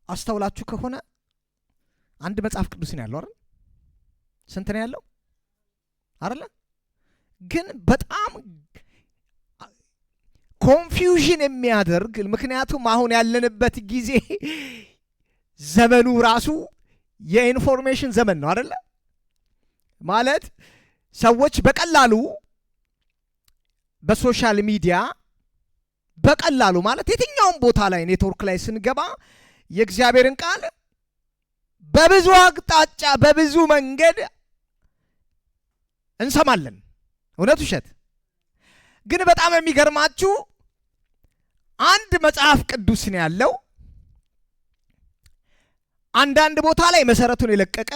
አስተውላችሁ ከሆነ አንድ መጽሐፍ ቅዱስ ነው ያለው አይደል? ስንት ነው ያለው አይደል? ግን በጣም ኮንፊውዥን የሚያደርግ ምክንያቱም አሁን ያለንበት ጊዜ ዘመኑ ራሱ የኢንፎርሜሽን ዘመን ነው አይደል? ማለት ሰዎች በቀላሉ በሶሻል ሚዲያ በቀላሉ ማለት የትኛውም ቦታ ላይ ኔትወርክ ላይ ስንገባ የእግዚአብሔርን ቃል በብዙ አቅጣጫ በብዙ መንገድ እንሰማለን። እውነት ውሸት? ግን በጣም የሚገርማችሁ አንድ መጽሐፍ ቅዱስ ነው ያለው። አንዳንድ ቦታ ላይ መሰረቱን የለቀቀ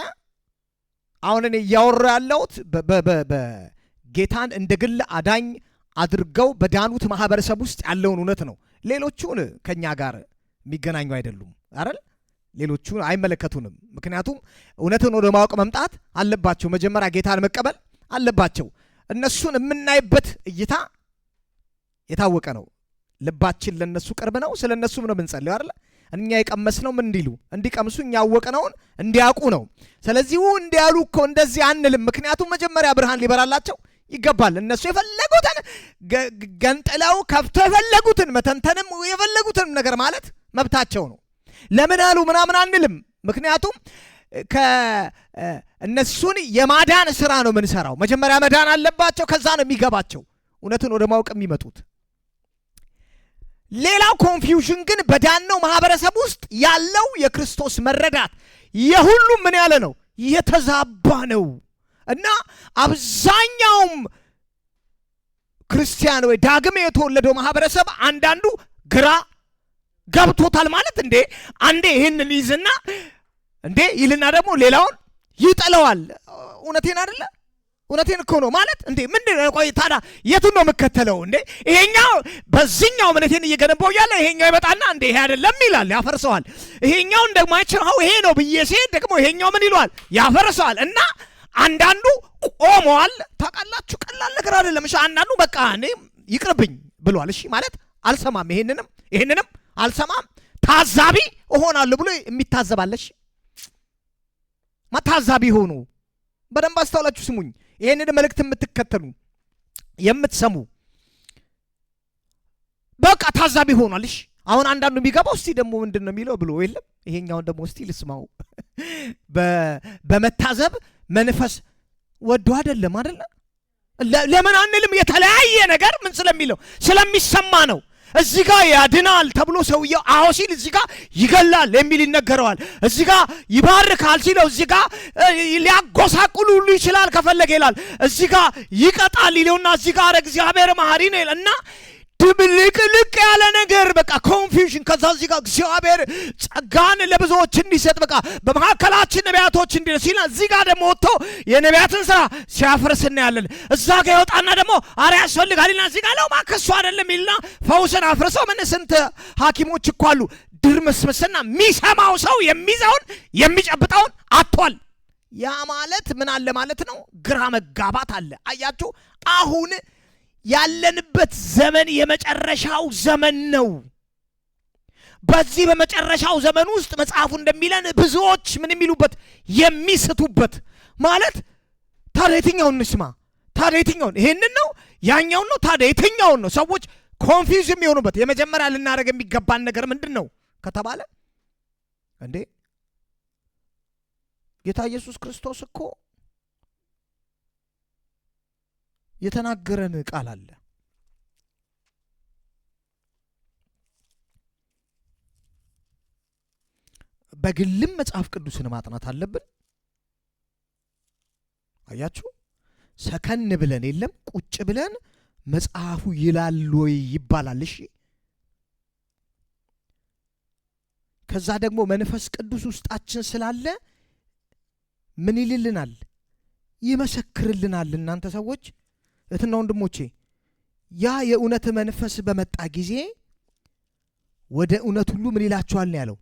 አሁን እኔ እያወራ ያለሁት በጌታን እንደ ግል አዳኝ አድርገው በዳኑት ማህበረሰብ ውስጥ ያለውን እውነት ነው። ሌሎቹን ከኛ ጋር የሚገናኙ አይደሉም አይደል? ሌሎቹን አይመለከቱንም። ምክንያቱም እውነትን ወደ ማወቅ መምጣት አለባቸው። መጀመሪያ ጌታን መቀበል አለባቸው። እነሱን የምናይበት እይታ የታወቀ ነው። ልባችን ለነሱ ቅርብ ነው። ስለ እነሱም ነው የምንጸልየው አይደል? እኛ የቀመስነው ምን እንዲሉ እንዲቀምሱ እኛ ያወቅነውን እንዲያውቁ ነው። ስለዚህ እንዲያሉ እኮ እንደዚህ አንልም። ምክንያቱም መጀመሪያ ብርሃን ሊበራላቸው ይገባል። እነሱ የፈለጉትን ገንጥለው ከፍተው የፈለጉትን መተንተንም የፈለጉትን ነገር ማለት መብታቸው ነው። ለምን አሉ ምናምን አንልም። ምክንያቱም እነሱን የማዳን ስራ ነው የምንሰራው። መጀመሪያ መዳን አለባቸው፣ ከዛ ነው የሚገባቸው እውነትን ወደ ማወቅ የሚመጡት። ሌላው ኮንፊውዥን ግን በዳነው ማህበረሰብ ውስጥ ያለው የክርስቶስ መረዳት የሁሉም ምን ያለ ነው? የተዛባ ነው። እና አብዛኛውም ክርስቲያን ወይ ዳግም የተወለደው ማህበረሰብ አንዳንዱ ግራ ገብቶታል። ማለት እንዴ አንዴ ይህንን ይዝና እንዴ ይልና ደግሞ ሌላውን ይጠለዋል። እውነቴን አይደለ? እውነቴን እኮ ነው። ማለት እንዴ ምንድነው? ቆይ ታዲያ የቱን ነው የምከተለው? እንዴ ይሄኛው በዚህኛው እምነቴን እየገነባው ያለ ይሄኛው ይመጣና እንዴ ይሄ አይደለም ይላል፣ ያፈርሰዋል። ይሄኛው እንደማይችለው ይሄ ነው ብዬ ሲሄድ ደግሞ ይሄኛው ምን ይለዋል? ያፈርሰዋል። እና አንዳንዱ ቆመዋል። ታውቃላችሁ፣ ቀላል ነገር አይደለም። እሺ አንዳንዱ በቃ እኔ ይቅርብኝ ብሏል። እሺ ማለት አልሰማም፣ ይሄንንም አልሰማም፣ ታዛቢ እሆናለሁ ብሎ የሚታዘባለሽ ታዛቢ ሆኑ። በደንብ አስተውላችሁ ስሙኝ። ይሄንን መልእክት የምትከተሉ የምትሰሙ በቃ ታዛቢ ሆኗል። እሺ አሁን አንዳንዱ የሚገባው እስቲ ደግሞ ምንድን ነው የሚለው ብሎ የለም ይሄኛውን ደግሞ እስቲ ልስማው በመታዘብ መንፈስ ወዶ አይደለም አይደለ? ለምን አንልም? የተለያየ ነገር ምን ስለሚለው ስለሚሰማ ነው። እዚህ ጋር ያድናል ተብሎ ሰውየው አዎ ሲል እዚህ ጋር ይገላል የሚል ይነገረዋል። እዚህ ጋር ይባርካል ሲለው እዚህ ጋር ሊያጎሳቁሉ ሁሉ ይችላል ከፈለገ ይላል። እዚህ ጋር ይቀጣል ይለውና እዚህ ጋር እግዚአብሔር መሐሪ ነው ይልና ድብልቅልቅ ያለ ነገር በቃ ኮንፊውዥን። ከዛ እዚህ ጋር እግዚአብሔር ጸጋን ለብዙዎች እንዲሰጥ በቃ በመካከላችን ነቢያቶች እንዲነሱ ሲል እዚህ ጋር ደግሞ ወጥቶ የነቢያትን ስራ ሲያፈርስ እናያለን። እዛ ጋር ይወጣና ደግሞ አረ ያስፈልጋልና እዚህ ጋር ለውማ ከሱ አይደለም ይልና ፈውስን አፍርሰው ምን ስንት ሐኪሞች እኮ አሉ ድርምስምስና የሚሰማው ሰው የሚይዘውን የሚጨብጠውን አጥቷል። ያ ማለት ምን አለ ማለት ነው? ግራ መጋባት አለ። አያችሁ አሁን ያለንበት ዘመን የመጨረሻው ዘመን ነው። በዚህ በመጨረሻው ዘመን ውስጥ መጽሐፉ እንደሚለን ብዙዎች ምን የሚሉበት የሚስቱበት ማለት ታዲያ የትኛውን እንስማ? ታዲያ የትኛውን? ይሄንን ነው ያኛውን ነው? ታዲያ የትኛውን ነው? ሰዎች ኮንፊውዝ የሚሆኑበት የመጀመሪያ ልናደርግ የሚገባን ነገር ምንድን ነው ከተባለ እንዴ ጌታ ኢየሱስ ክርስቶስ እኮ የተናገረን ቃል አለ። በግልም መጽሐፍ ቅዱስን ማጥናት አለብን። አያችሁ ሰከን ብለን የለም ቁጭ ብለን መጽሐፉ ይላል ወይ ይባላል። እሺ ከዛ ደግሞ መንፈስ ቅዱስ ውስጣችን ስላለ ምን ይልልናል? ይመሰክርልናል። እናንተ ሰዎች እህትና ወንድሞቼ ያ የእውነት መንፈስ በመጣ ጊዜ ወደ እውነት ሁሉ ምን ይላችኋል ነው ያለው።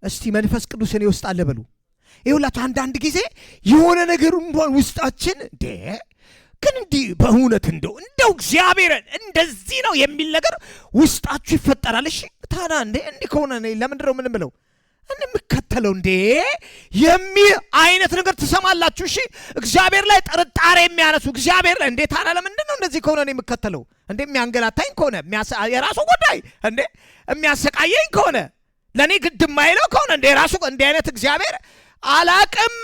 እስቲ መንፈስ ቅዱስ እኔ ውስጥ አለ በሉ። ይኸውላችሁ አንዳንድ ጊዜ የሆነ ነገር እንኳን ውስጣችን ግን እንዲህ በእውነት እንደው እግዚአብሔርን እንደዚህ ነው የሚል ነገር ውስጣችሁ ይፈጠራል። እሺ ታዲያ እንዲህ ከሆነ ለምንድን ነው ምን ብለው እንምከተለው የሚል አይነት ነገር ትሰማላችሁ። እሺ እግዚአብሔር ላይ ጥርጣሬ የሚያነሱ እግዚአብሔር ላይ ታዲያ ለምንድን ነው እንደዚህ ከሆነ የምከተለው የሚያንገላታኝ ከሆነ የራሱ ጉዳይ የሚያሰቃየኝ ከሆነ ለኔ ግድ የማይለው ከሆነ የራሱ አይነት እግዚአብሔር አላቅም።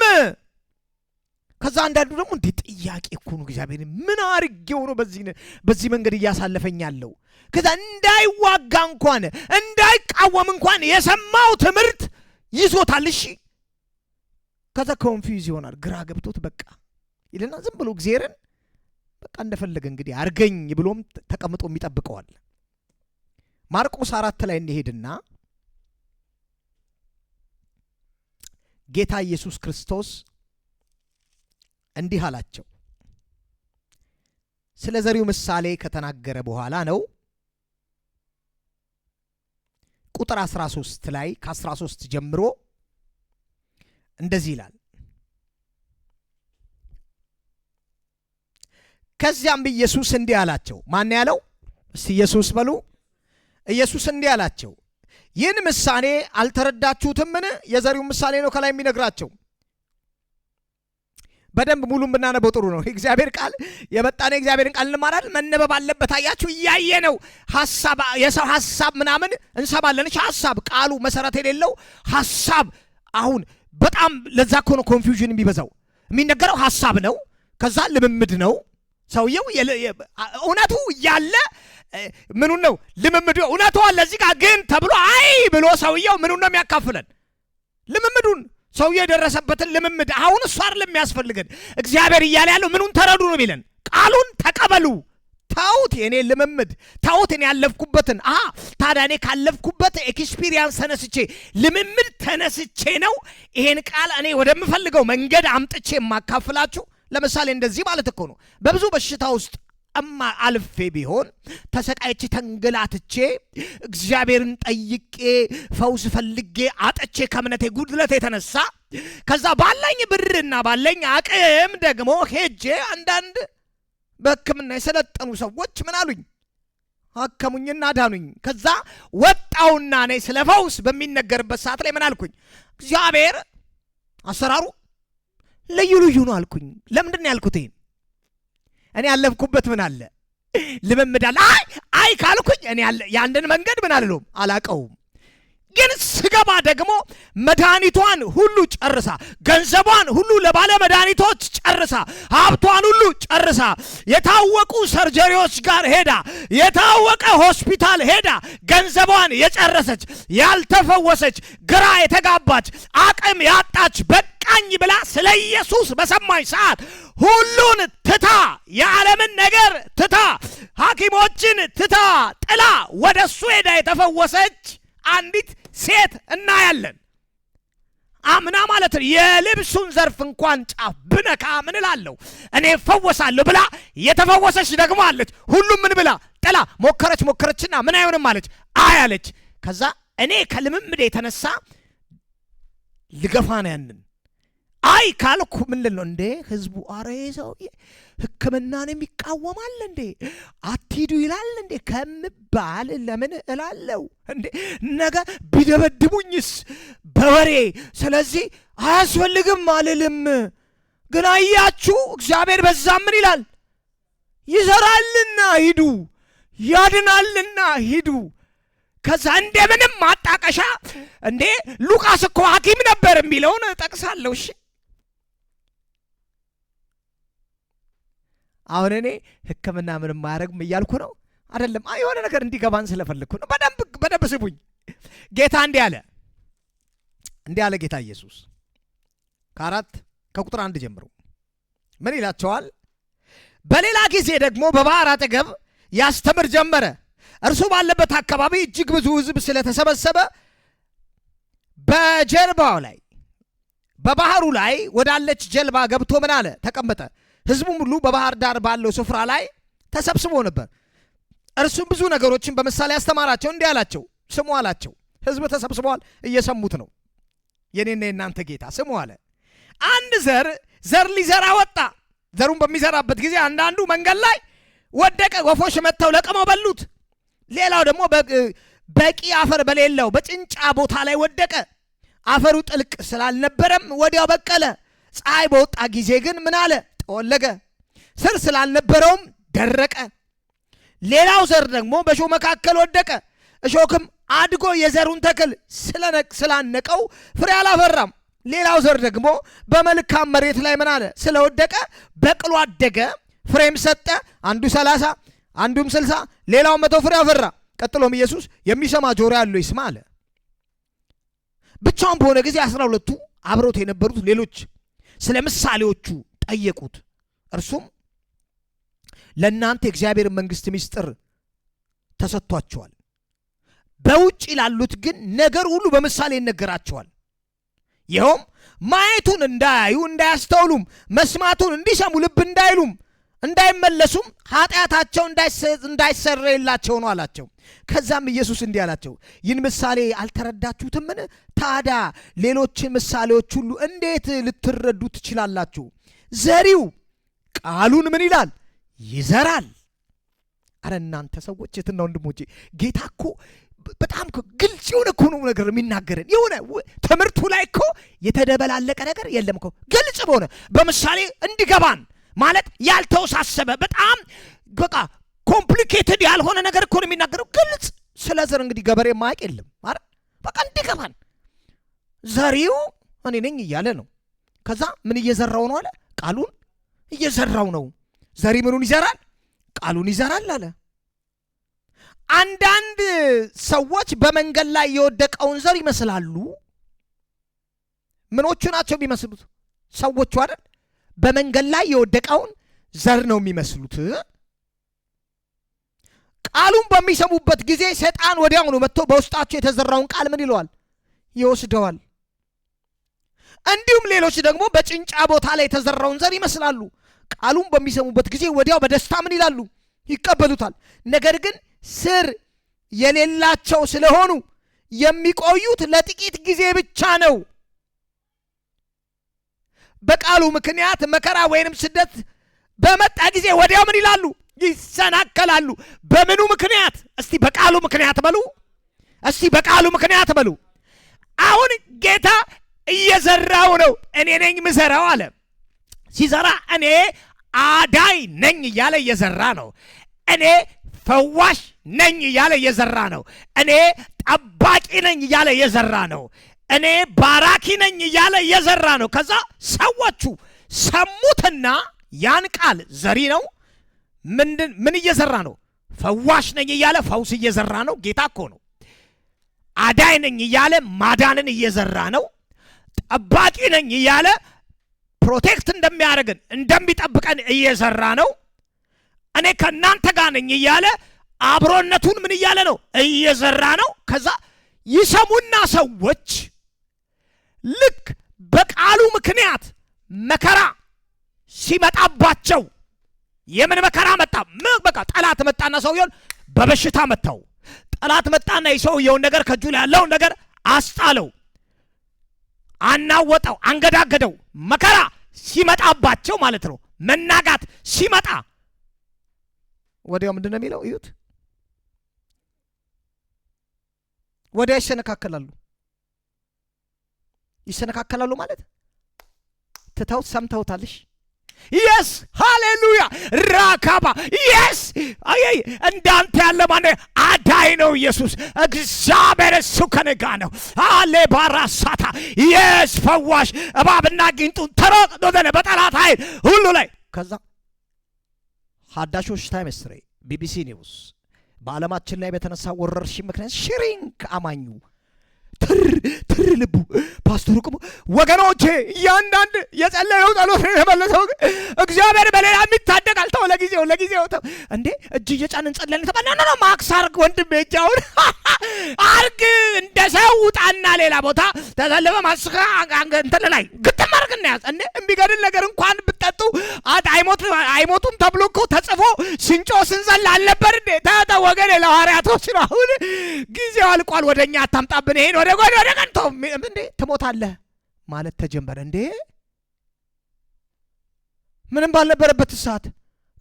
ከዛ አንዳንዱ ደግሞ ጥያቄ እኮ ነው እግዚአብሔር ምን አርጌው ነው በዚህ መንገድ እያሳለፈኝ ያለው? ከዛ እንዳይዋጋ እንኳን እንዳይቃወም እንኳን የሰማው ትምህርት ይዞታል። እሺ ከዛ ኮንፊውዝ ይሆናል፣ ግራ ገብቶት በቃ ይልና ዝም ብሎ እግዚአብሔርን በቃ እንደፈለገ እንግዲህ አርገኝ ብሎም ተቀምጦ የሚጠብቀዋል። ማርቆስ 4 ላይ እንሄድና ጌታ ኢየሱስ ክርስቶስ እንዲህ አላቸው። ስለ ዘሪው ምሳሌ ከተናገረ በኋላ ነው። ቁጥር 13 ላይ ከ13 ጀምሮ እንደዚህ ይላል። ከዚያም ኢየሱስ እንዲህ አላቸው። ማን ያለው? እስቲ ኢየሱስ በሉ። ኢየሱስ እንዲህ አላቸው፣ ይህን ምሳሌ አልተረዳችሁትምን? የዘሪው ምሳሌ ነው ከላይ የሚነግራቸው። በደንብ ሙሉም ብናነበው ጥሩ ነው። እግዚአብሔር ቃል የመጣነ እግዚአብሔርን ቃል እንማራል። መነበብ አለበት። አያችሁ እያየ ነው ሐሳብ የሰው ሐሳብ ምናምን እንሰማለን። እሺ ሐሳብ ቃሉ መሰረት የሌለው ሐሳብ አሁን በጣም ለዛ እኮ ነው ኮንፊውዥን የሚበዛው። የሚነገረው ሐሳብ ነው፣ ከዛ ልምምድ ነው። ሰውየው እውነቱ እያለ ምኑን ነው ልምምዱ? እውነቱ አለ እዚህ ጋር ግን ተብሎ አይ ብሎ ሰውየው ምኑን ነው የሚያካፍለን? ልምምዱን ሰውየው የደረሰበትን ልምምድ። አሁን እሱ አይደለም የሚያስፈልገን። እግዚአብሔር እያለ ያለው ምኑን ተረዱ ነው የሚለን? ቃሉን ተቀበሉ። ታውት የኔ ልምምድ ታውት እኔ ያለፍኩበትን ታዲያ እኔ ካለፍኩበት ኤክስፒሪየንስ ተነስቼ ልምምድ ተነስቼ ነው ይሄን ቃል እኔ ወደምፈልገው መንገድ አምጥቼ የማካፍላችሁ። ለምሳሌ እንደዚህ ማለት እኮ ነው። በብዙ በሽታ ውስጥ አልፌ ቢሆን ተሰቃይቼ ተንገላትቼ እግዚአብሔርን ጠይቄ ፈውስ ፈልጌ አጥቼ ከእምነቴ ጉድለት የተነሳ ከዛ ባለኝ ብርና ባለኝ አቅም ደግሞ ሄጄ አንዳንድ በሕክምና የሰለጠኑ ሰዎች ምን አሉኝ? አከሙኝና ዳኑኝ። ከዛ ወጣውና እኔ ስለ ፈውስ በሚነገርበት ሰዓት ላይ ምን አልኩኝ? እግዚአብሔር አሰራሩ ልዩ ልዩ ነው አልኩኝ። ለምንድን ነው ያልኩት? እኔ ያለፍኩበት ምን አለ ልምምድ አለ። አይ ካልኩኝ እኔ ያንድን መንገድ ምን አልለውም አላቀውም። ግን ስገባ ደግሞ መድኃኒቷን ሁሉ ጨርሳ ገንዘቧን ሁሉ ለባለ መድኃኒቶች ጨርሳ ሀብቷን ሁሉ ጨርሳ የታወቁ ሰርጀሪዎች ጋር ሄዳ የታወቀ ሆስፒታል ሄዳ ገንዘቧን የጨረሰች ያልተፈወሰች ግራ የተጋባች አቅም ያጣች በቃኝ ብላ ስለ ኢየሱስ በሰማኝ ሰዓት ሁሉን ትታ የዓለምን ነገር ትታ ሐኪሞችን ትታ ጥላ ወደ እሱ ሄዳ የተፈወሰች አንዲት ሴት እናያለን። አምና ማለት ነው የልብሱን ዘርፍ እንኳን ጫፍ ብነካ ምን እላለሁ እኔ ፈወሳለሁ ብላ የተፈወሰች ደግሞ አለች። ሁሉም ምን ብላ ጥላ ሞከረችና ምን አይሆንም አለች አያለች። ከዛ እኔ ከልምምድ የተነሳ ልገፋ ነው ያንን አይ ካልኩ ምን ልለው እንዴ ህዝቡ አረ ሰውዬ ሕክምናን የሚቃወማል እንዴ አትሂዱ ይላል እንዴ ከምባል ለምን እላለሁ እንዴ ነገ ቢደበድቡኝስ በወሬ ስለዚህ አያስፈልግም አልልም። ግን አያችሁ እግዚአብሔር በዛ ምን ይላል ይሰራልና ሂዱ ያድናልና ሂዱ። ከዛ እንደምንም ማጣቀሻ እንዴ ሉቃስ እኮ ሐኪም ነበር የሚለውን ጠቅሳለሁ። እሺ አሁን እኔ ሕክምና ምንም ማያረግም እያልኩ ነው አይደለም። የሆነ ነገር እንዲገባን ስለፈለግኩ ነው። በደንብ ስቡኝ። ጌታ እንዲህ አለ ጌታ ኢየሱስ ከቁጥር 1 ጀምሮ ምን ይላቸዋል? በሌላ ጊዜ ደግሞ በባህር አጠገብ ያስተምር ጀመረ። እርሱ ባለበት አካባቢ እጅግ ብዙ ሕዝብ ስለተሰበሰበ በጀልባው ላይ በባህሩ ላይ ወዳለች ጀልባ ገብቶ ምን አለ? ተቀመጠ። ሕዝቡም ሁሉ በባህር ዳር ባለው ስፍራ ላይ ተሰብስቦ ነበር። እርሱም ብዙ ነገሮችን በምሳሌ ያስተማራቸው። እንዲህ አላቸው፣ ስሙ አላቸው። ሕዝብ ተሰብስበዋል፣ እየሰሙት ነው። የኔና የናንተ ጌታ ስሙ አለ። አንድ ዘር ሊዘራ ወጣ። ዘሩን በሚዘራበት ጊዜ አንዳንዱ መንገድ ላይ ወደቀ፣ ወፎች መጥተው ለቅመው በሉት። ሌላው ደግሞ በቂ አፈር በሌለው በጭንጫ ቦታ ላይ ወደቀ። አፈሩ ጥልቅ ስላልነበረም ወዲያው በቀለ። ፀሐይ በወጣ ጊዜ ግን ምን አለ? ጠወለገ። ስር ስላልነበረውም ደረቀ። ሌላው ዘር ደግሞ በእሾህ መካከል ወደቀ። እሾህም አድጎ የዘሩን ተክል ስላነቀው ፍሬ አላፈራም። ሌላው ዘር ደግሞ በመልካም መሬት ላይ ምን አለ? ስለወደቀ በቅሎ አደገ፣ ፍሬም ሰጠ። አንዱ 30 አንዱም 60 ሌላው 100 ፍሬ አፈራ። ቀጥሎም ኢየሱስ የሚሰማ ጆሮ ያለው ይስማ አለ። ብቻውን በሆነ ጊዜ 12ቱ አብሮት የነበሩት ሌሎች ስለ ምሳሌዎቹ ጠየቁት። እርሱም ለእናንተ የእግዚአብሔር መንግሥት ምስጢር ተሰጥቷቸዋል፣ በውጭ ላሉት ግን ነገር ሁሉ በምሳሌ ይነገራቸዋል። ይኸውም ማየቱን እንዳያዩ እንዳያስተውሉም፣ መስማቱን እንዲሰሙ ልብ እንዳይሉም እንዳይመለሱም ኃጢአታቸው እንዳይሰረይላቸው ነው አላቸው። ከዛም ኢየሱስ እንዲህ አላቸው፣ ይህን ምሳሌ አልተረዳችሁትምን? ታዲያ ሌሎችን ምሳሌዎች ሁሉ እንዴት ልትረዱ ትችላላችሁ? ዘሪው ቃሉን ምን ይላል? ይዘራል። አረ እናንተ ሰዎች የትና ወንድሞቼ፣ ጌታ እኮ በጣም ግልጽ የሆነ እኮ ነው ነገር የሚናገረን። የሆነ ትምህርቱ ላይ እኮ የተደበላለቀ ነገር የለም እኮ። ግልጽ በሆነ በምሳሌ እንዲገባን ማለት ያልተወሳሰበ በጣም በቃ ኮምፕሊኬትድ ያልሆነ ነገር እኮ ነው የሚናገረው። ግልጽ ስለ ዘር እንግዲህ ገበሬ ማያውቅ የለም አይደል? በቃ እንዲገባን ዘሪው እኔ ነኝ እያለ ነው። ከዛ ምን እየዘራው ነው አለ? ቃሉን እየዘራው ነው። ዘሪ ምኑን ይዘራል? ቃሉን ይዘራል አለ። አንዳንድ ሰዎች በመንገድ ላይ የወደቀውን ዘር ይመስላሉ። ምኖቹ ናቸው የሚመስሉት? ሰዎቹ አይደል? በመንገድ ላይ የወደቀውን ዘር ነው የሚመስሉት። ቃሉን በሚሰሙበት ጊዜ ሰይጣን ወዲያውኑ መጥቶ በውስጣቸው የተዘራውን ቃል ምን ይለዋል? ይወስደዋል። እንዲሁም ሌሎች ደግሞ በጭንጫ ቦታ ላይ የተዘራውን ዘር ይመስላሉ። ቃሉን በሚሰሙበት ጊዜ ወዲያው በደስታ ምን ይላሉ? ይቀበሉታል። ነገር ግን ስር የሌላቸው ስለሆኑ የሚቆዩት ለጥቂት ጊዜ ብቻ ነው። በቃሉ ምክንያት መከራ ወይንም ስደት በመጣ ጊዜ ወዲያው ምን ይላሉ? ይሰናከላሉ። በምኑ ምክንያት? እስቲ በቃሉ ምክንያት በሉ። እስቲ በቃሉ ምክንያት በሉ። አሁን ጌታ እየዘራው ነው። እኔ ነኝ ምዘራው አለ። ሲዘራ እኔ አዳይ ነኝ እያለ እየዘራ ነው። እኔ ፈዋሽ ነኝ እያለ እየዘራ ነው። እኔ ጠባቂ ነኝ እያለ እየዘራ ነው። እኔ ባራኪ ነኝ እያለ እየዘራ ነው። ከዛ ሰዎቹ ሰሙትና ያን ቃል ዘሪ ነው። ምን እየዘራ ነው? ፈዋሽ ነኝ እያለ ፈውስ እየዘራ ነው። ጌታ እኮ ነው። አዳይ ነኝ እያለ ማዳንን እየዘራ ነው። ጠባቂ ነኝ እያለ ፕሮቴክት እንደሚያደርገን እንደሚጠብቀን እየዘራ ነው። እኔ ከእናንተ ጋር ነኝ እያለ አብሮነቱን ምን እያለ ነው? እየዘራ ነው። ከዛ ይሰሙና ሰዎች ልክ በቃሉ ምክንያት መከራ ሲመጣባቸው፣ የምን መከራ መጣ? በቃ ጠላት መጣና ሰውየውን በበሽታ መታው። ጠላት መጣና የሰውየውን ነገር ከእጁ ላይ ያለውን ነገር አስጣለው፣ አናወጠው፣ አንገዳገደው። መከራ ሲመጣባቸው ማለት ነው፣ መናጋት ሲመጣ ወዲያው ምንድን ነው የሚለው? እዩት። ወዲያ ይሰነካከላሉ። ይሰነካከላሉ ማለት ትተውት ሰምተውታልሽ። የስ ሃሌሉያ ራካባ የስ አይ እንዳንተ ያለ ማን አዳይ ነው? ኢየሱስ እግዚአብሔር እሱ ከኔ ጋር ነው። አሌ ባራሳታ የስ ፈዋሽ እባብና ጊንጡን ተረቅዶ በጠላት ኃይል ሁሉ ላይ። ከዛ ሀዳሾች ታይምስ ሬ ቢቢሲ ኒውስ በዓለማችን ላይ በተነሳ ወረርሽኝ ምክንያት ሽሪንክ አማኙ ትር ልቡ ፓስተሩ ቆሞ ወገኖቼ እያንዳንድ የጸለየው ጸሎት የተመለሰው እግዚአብሔር በሌላ የሚታደጋል። ተው ለጊዜው ተው እንዴ እጅ እየጫንን ጸለልን ተባለ። ነው ማክስ አርግ ወንድሜ እጃውን አርግ እንደ ሰው ውጣና ሌላ ቦታ ተሰለፈ ማስኻ እንትን ላይ ግጥም አርግና ያዝ እንዴ የሚገድል ነገር እንኳን ብትጠጡ አይሞቱም ተብሎ እኮ ተጽፎ ስንጮ ስንዘል አልነበር እንዴ? ታታ ወገኔ ለሐዋርያቶች ነው። አሁን ጊዜው አልቋል፣ ወደኛ አታምጣብን ይሄን ወደ ቀንቶ እንዴ ትሞታለህ ማለት ተጀመረ። እንዴ ምንም ባልነበረበት ሰዓት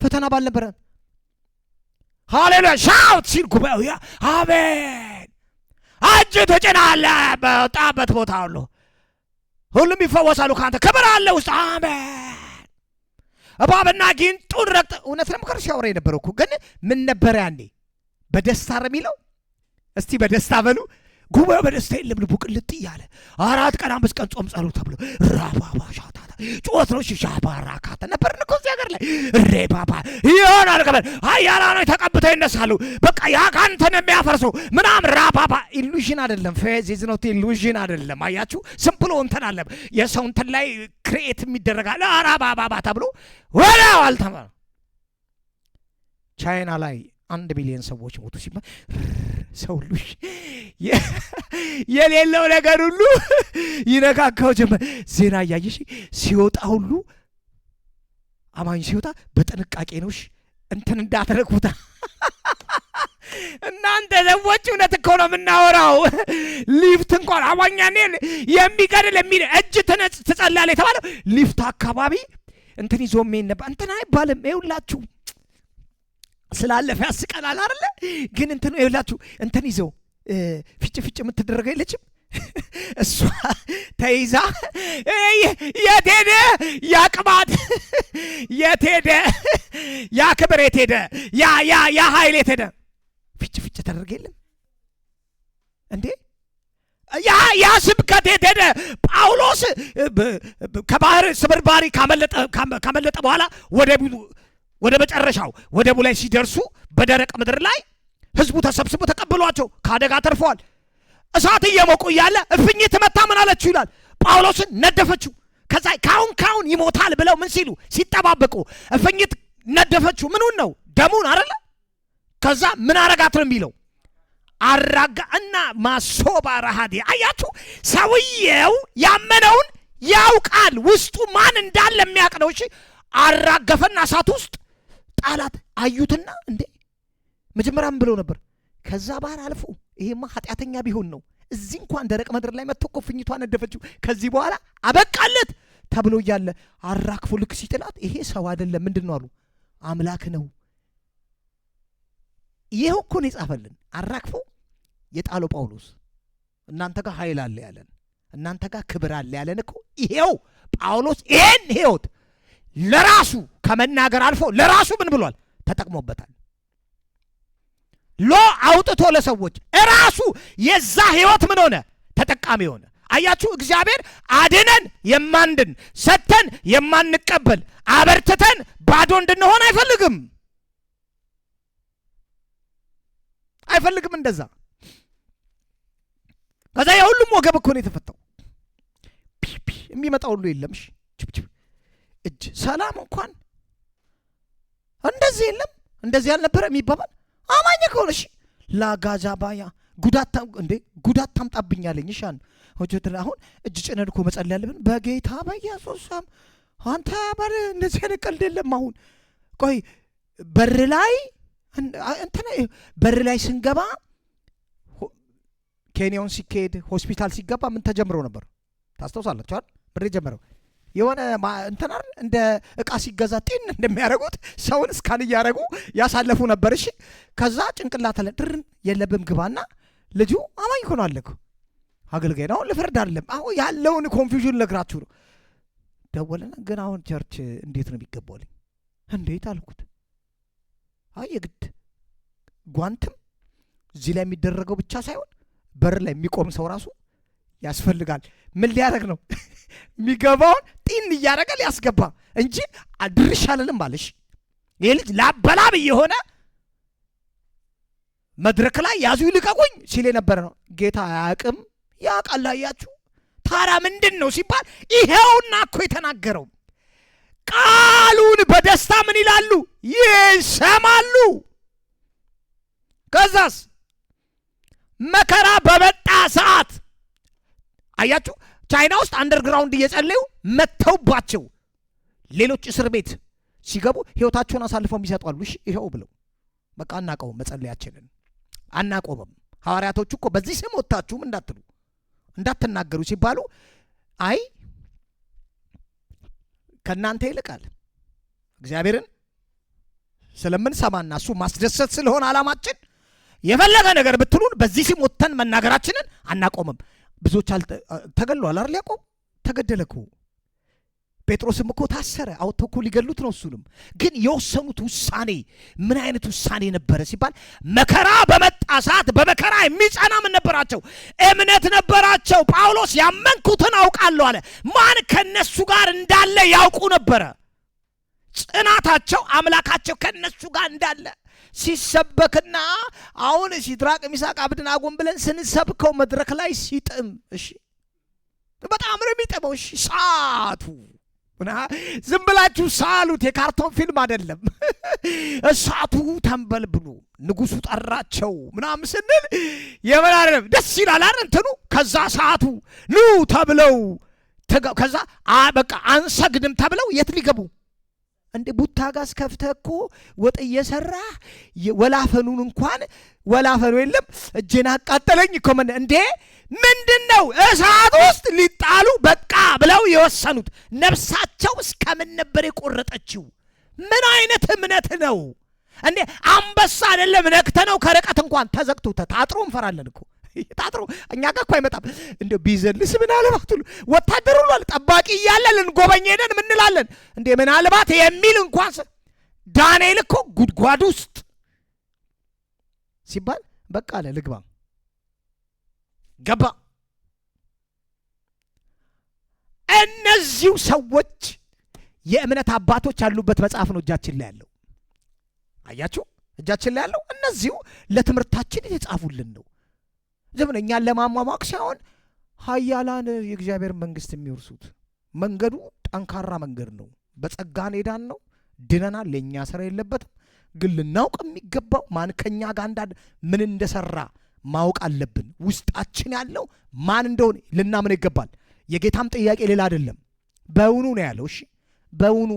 ፈተና ባልነበረ ሃሌሉያ ሻውት ሲል ጉባኤው አሜን እጅ ትጭናለህ በወጣበት ቦታ ሁሉ ሁሉም ይፈወሳሉ ካንተ ክብር አለ ውስጥ አሜን። እባብና ጊንጡን ረግጠ እውነት ለምከር ሲያወራ የነበረው እኮ ግን ምን ነበር ያኔ በደስታ የሚለው እስቲ በደስታ በሉ ጉባኤው በደስታ የለም ልቡ ቅልጥ እያለ 4 ቀን 5 ቀን ጾም ጸሎት ተብሎ ራባባሻታ ጮት ነው ሻባራካታ ነበር እኮ እዚህ ሀገር ላይ ሬባባ ይሆናል ገበል ኃያላኖች ተቀብተው ይነሳሉ። በቃ ያ ካንተን የሚያፈርሰው ምናምን ራባባ ኢሉዥን አይደለም ፌዝ ኢዝ ኖት ኢሉዥን አይደለም። አያችሁ ሲምፕል እንትን አለ የሰው እንትን ላይ ክሬኤት የሚደረጋል ራባባባ ተብሎ ወላው አልተማ ቻይና ላይ 1 ሚሊዮን ሰዎች ሞቱ ሲባል ሰው ሁሉ የሌለው ነገር ሁሉ ይነካካው ጀመር። ዜና እያየሽ ሲወጣ ሁሉ አማኝ ሲወጣ በጥንቃቄ ነው እንትን እንዳትረኩታ። እናንተ ሰዎች እውነት እኮ ነው የምናወራው። ሊፍት እንኳን አማኛኔ የሚገድል የሚል እጅ ትጸልያለህ የተባለው ሊፍት አካባቢ እንትን ይዞ ምን ነበር እንትን አይባልም። ይኸውላችሁ ስላለፈ ያስቀናል አይደለ? ግን እንትን ይኸውላችሁ እንትን ይዘው ፍጭ የምትደረገው የለችም እሷ ተይዛ የት ሄደ ያ ቅባት የት ሄደ ያ ክብር የት ሄደ ያ ኃይል የት ሄደ ፍጭ ተደረገ የለም እንዴ? ያ ስብከት የት ሄደ? ጳውሎስ ከባህር ስብርባሪ ካመለጠ በኋላ ወደ መጨረሻው ወደቡ ላይ ሲደርሱ በደረቅ ምድር ላይ ህዝቡ ተሰብስቦ ተቀብሏቸው ከአደጋ ተርፈዋል። እሳት እየሞቁ እያለ እፍኝት መታ ምን አለችው ይላል ጳውሎስን ነደፈችው። ከዛ ካሁን ይሞታል ብለው ምን ሲሉ ሲጠባበቁ እፍኝት ነደፈችው። ምኑን ነው ደሙን አይደለ? ከዛ ምን አረጋት ነው የሚለው አራጋና ማሶባ ረሃዲ። አያችሁ ሰውየው ያመነውን ያውቃል ውስጡ ማን እንዳለ የሚያውቅ ነው። እሺ አራገፈና እሳት ውስጥ ጣላት። አዩትና እንዴ መጀመሪያም ብለው ነበር ከዛ ባህር አልፎ ይሄማ ኃጢአተኛ ቢሆን ነው እዚህ እንኳን ደረቅ ምድር ላይ መጥቶ ፍኝቷ ነደፈችው ከዚህ በኋላ አበቃለት ተብሎ እያለ አራክፎ ልክ ሲጥላት ይሄ ሰው አይደለም ምንድነው አሉ አምላክ ነው። ይሄው እኮ ነው የጻፈልን አራክፎ የጣለው ጳውሎስ እናንተ ጋር ኃይል አለ ያለን እናንተ ጋር ክብር አለ ያለን እኮ ይሄው ጳውሎስ ይሄን ህይወት ለራሱ ከመናገር አልፎ ለራሱ ምን ብሏል ተጠቅሞበታል። ሎ አውጥቶ ለሰዎች ራሱ የዛ ህይወት ምን ሆነ ተጠቃሚ ሆነ። አያችሁ እግዚአብሔር አድነን የማንድን ሰተን የማንቀበል አበርትተን ባዶ እንድንሆን አይፈልግም እንደዛ። ከዛ የሁሉም ወገብ እኮ ነው የተፈታው። የሚመጣ ሁሉ የለምሽ እጅ ሰላም እንኳን እንደዚህ የለም እንደዚህ ያልነበረ የሚባባል አማኝ ከሆነሽ ላጋዛባያ ጉዳት ታምጣብኛለኝ። እሻን አሁን እጅ ጭነን እኮ መጸለይ ያለብን በጌታ በኢየሱስ ስም። አንተ በር እንደዚህ ቀልድ የለም። አሁን ቆይ በር ላይ ስንገባ ኬንያውን ሲካሄድ ሆስፒታል ሲገባ ምን ተጀምሮ ነበር ታስታውሳላችሁ አይደል? ብር ጀመረው የሆነ እንትና እንደ እቃ ሲገዛ ጤን እንደሚያረጉት ሰውን እስካን ያረጉ ያሳለፉ ነበር። እሺ ከዛ ጭንቅላት አለ ድርን የለብም ግባና ልጁ አማኝ ሆኖ አለኩ አገልጋይ ነው ለፍርድ አይደለም። አሁን ያለውን ኮንፊውዥን ለግራችሁ ነው። ደወለና ግን አሁን ቸርች እንዴት ነው የሚገባውልኝ? እንዴት አልኩት። አይ የግድ ጓንትም እዚህ ላይ የሚደረገው ብቻ ሳይሆን በር ላይ የሚቆም ሰው ራሱ ያስፈልጋል። ምን ሊያደርግ ነው የሚገባውን ጢን እያደረገ ሊያስገባ እንጂ አድርሽ አለልም አለሽ። ይሄ ልጅ ላበላብ የሆነ መድረክ ላይ ያዙ ይልቀቁኝ ሲል የነበረ ነው። ጌታ አያውቅም ያውቃል። አያችሁ ታዲያ ምንድን ነው ሲባል ይሄውና እኮ የተናገረው ቃሉን በደስታ ምን ይላሉ ይሰማሉ። ከዛስ መከራ በመጣ ሰዓት አያችሁ ቻይና ውስጥ አንደርግራውንድ እየጸለዩ መተውባቸው ሌሎች እስር ቤት ሲገቡ ህይወታቸውን አሳልፈው የሚሰጧሉ። እሺ ይሄው ብለው በቃ አናቀውም መጸለያችንን አናቆምም። ሐዋርያቶቹ እኮ በዚህ ስም ወጣችሁም እንዳትናገሩ ሲባሉ አይ ከናንተ ይልቃል እግዚአብሔርን ስለምንሰማና እሱ ማስደሰት ስለሆነ ዓላማችን የፈለገ ነገር ብትሉን በዚህ ስም ወጥተን መናገራችንን አናቆምም። ብዙዎች ተገሏል አይደል? ያዕቆብ ተገደለ እኮ። ጴጥሮስም እኮ ታሰረ። አውጥተው እኮ ሊገሉት ነው እሱንም። ግን የወሰኑት ውሳኔ ምን አይነት ውሳኔ ነበረ ሲባል መከራ በመጣ ሰዓት በመከራ የሚጸና ምን ነበራቸው? እምነት ነበራቸው። ጳውሎስ ያመንኩትን አውቃለሁ አለ። ማን ከነሱ ጋር እንዳለ ያውቁ ነበረ። ጽናታቸው አምላካቸው ከነሱ ጋር እንዳለ ሲሰበክና አሁን ሲድራቅ ሚሳቅ አብደናጎን ብለን ስንሰብከው መድረክ ላይ ሲጥም፣ እሺ በጣም ነው የሚጥመው። እሺ ሰዓቱ ዝም ብላችሁ ሳሉት፣ የካርቶን ፊልም አይደለም። እሳቱ ተንበልብሎ ንጉሱ ጠራቸው ምናምን ስንል የመናረብ ደስ ይላል አይደል? እንትኑ ከዛ ሰዓቱ ኑ ተብለው ከዛ በቃ አንሰግድም ተብለው የት ሊገቡ እንዴ? ቡታጋስ ከፍተህ እኮ ወጥ እየሰራ ወላፈኑን እንኳን ወላፈኑ የለም እጄን አቃጠለኝ እኮ እንዴ ምንድነው? እሳት ውስጥ ሊጣሉ በቃ ብለው የወሰኑት ነፍሳቸው እስከምን ነበር የቆረጠችው? ምን አይነት እምነት ነው እንዴ? አንበሳ አይደለም ነክተነው ከርቀት እንኳን ተዘግቶ ታጥሮ እንፈራለን እኮ። ታጥሮ እኛ ጋር እኮ አይመጣም። እንዴ ቢዘልስ ምን አለባት ሁሉ ወታደሩ ነው ጠባቂ እያለ ልንጎበኝ ሄደን ምን እንላለን እንዴ? ምን አለባት የሚል እንኳን ዳንኤል እኮ ጉድጓድ ውስጥ ሲባል በቃ አለ ልግባ ገባ። እነዚሁ ሰዎች የእምነት አባቶች ያሉበት መጽሐፍ ነው እጃችን ላይ ያለው። አያችሁ እጃችን ላይ ያለው እነዚሁ ለትምህርታችን የተጻፉልን ነው። ዘመን እኛን ለማሟሟቅ ሳይሆን ኃያላን የእግዚአብሔር መንግስት የሚወርሱት መንገዱ ጠንካራ መንገድ ነው። በጸጋን ሄዳን ነው ድነናል። ለእኛ ስራ የለበትም። ግን ልናውቅ የሚገባው ማን ከኛ ጋር እንዳለ ምን እንደሰራ ማወቅ አለብን። ውስጣችን ያለው ማን እንደሆነ ልናምን ይገባል። የጌታም ጥያቄ ሌላ አይደለም። በእውኑ ነው ያለው። እሺ በእውኑ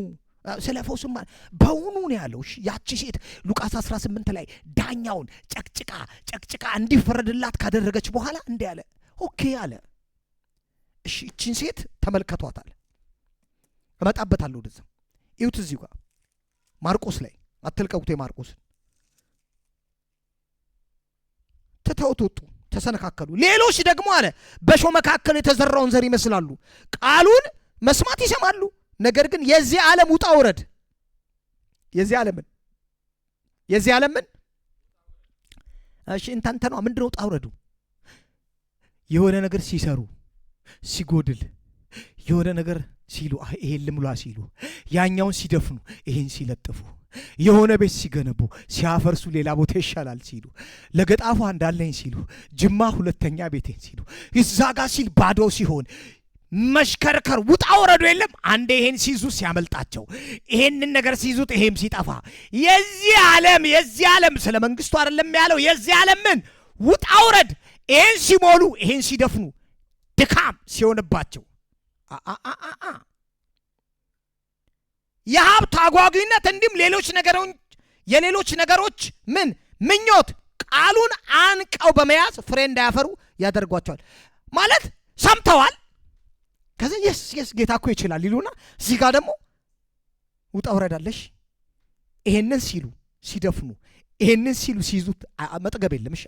ስለ ፈውስም በእውኑ ነው ያለው። እሺ ያቺ ሴት ሉቃስ 18 ላይ ዳኛውን ጨቅጭቃ እንዲፈረድላት ካደረገች በኋላ እንዲህ አለ። ኦኬ አለ። እሺ እቺን ሴት ተመልከቷታል። እመጣበታለሁ ወደዛ። ይሁት እዚሁ ጋር ማርቆስ ላይ አትልቀቁት። የማርቆስን ትተውት ወጡ፣ ተሰነካከሉ። ሌሎች ደግሞ አለ በእሾህ መካከል የተዘራውን ዘር ይመስላሉ። ቃሉን መስማት ይሰማሉ፣ ነገር ግን የዚህ ዓለም ውጣ ውረድ የዚህ ዓለምን እሺ እንታንተኗ ምንድነው ውጣ ውረዱ? የሆነ ነገር ሲሰሩ ሲጎድል፣ የሆነ ነገር ሲሉ ይሄን ልምሏ ሲሉ፣ ያኛውን ሲደፍኑ ይሄን ሲለጥፉ፣ የሆነ ቤት ሲገነቡ ሲያፈርሱ ሌላ ቦታ ይሻላል ሲሉ፣ ለገጣፉ እንዳለኝ ሲሉ፣ ጅማ ሁለተኛ ቤቴን ሲሉ፣ እዛ ጋር ሲል ባዶ ሲሆን መሽከርከር ውጣ ወረዱ የለም። አንዴ ይሄን ሲይዙ ሲያመልጣቸው፣ ይሄንን ነገር ሲይዙት ይሄም ሲጠፋ፣ የዚህ ዓለም ስለ መንግስቱ አይደለም ያለው። የዚህ ዓለም ምን ውጣ ወረድ፣ ይሄን ሲሞሉ ይሄን ሲደፍኑ፣ ድካም ሲሆንባቸው፣ የሀብት አጓጊነት፣ እንዲሁም የሌሎች ነገሮች ምን ምኞት ቃሉን አንቀው በመያዝ ፍሬ እንዳያፈሩ ያደርጓቸዋል። ማለት ሰምተዋል። ከዚህ የስ ጌታ እኮ ይችላል ይሉና እዚህ ጋር ደግሞ ውጣ ውረዳለሽ። ይሄንን ሲሉ ሲደፍኑ፣ ይሄንን ሲሉ ሲይዙት መጥገብ የለም። እሺ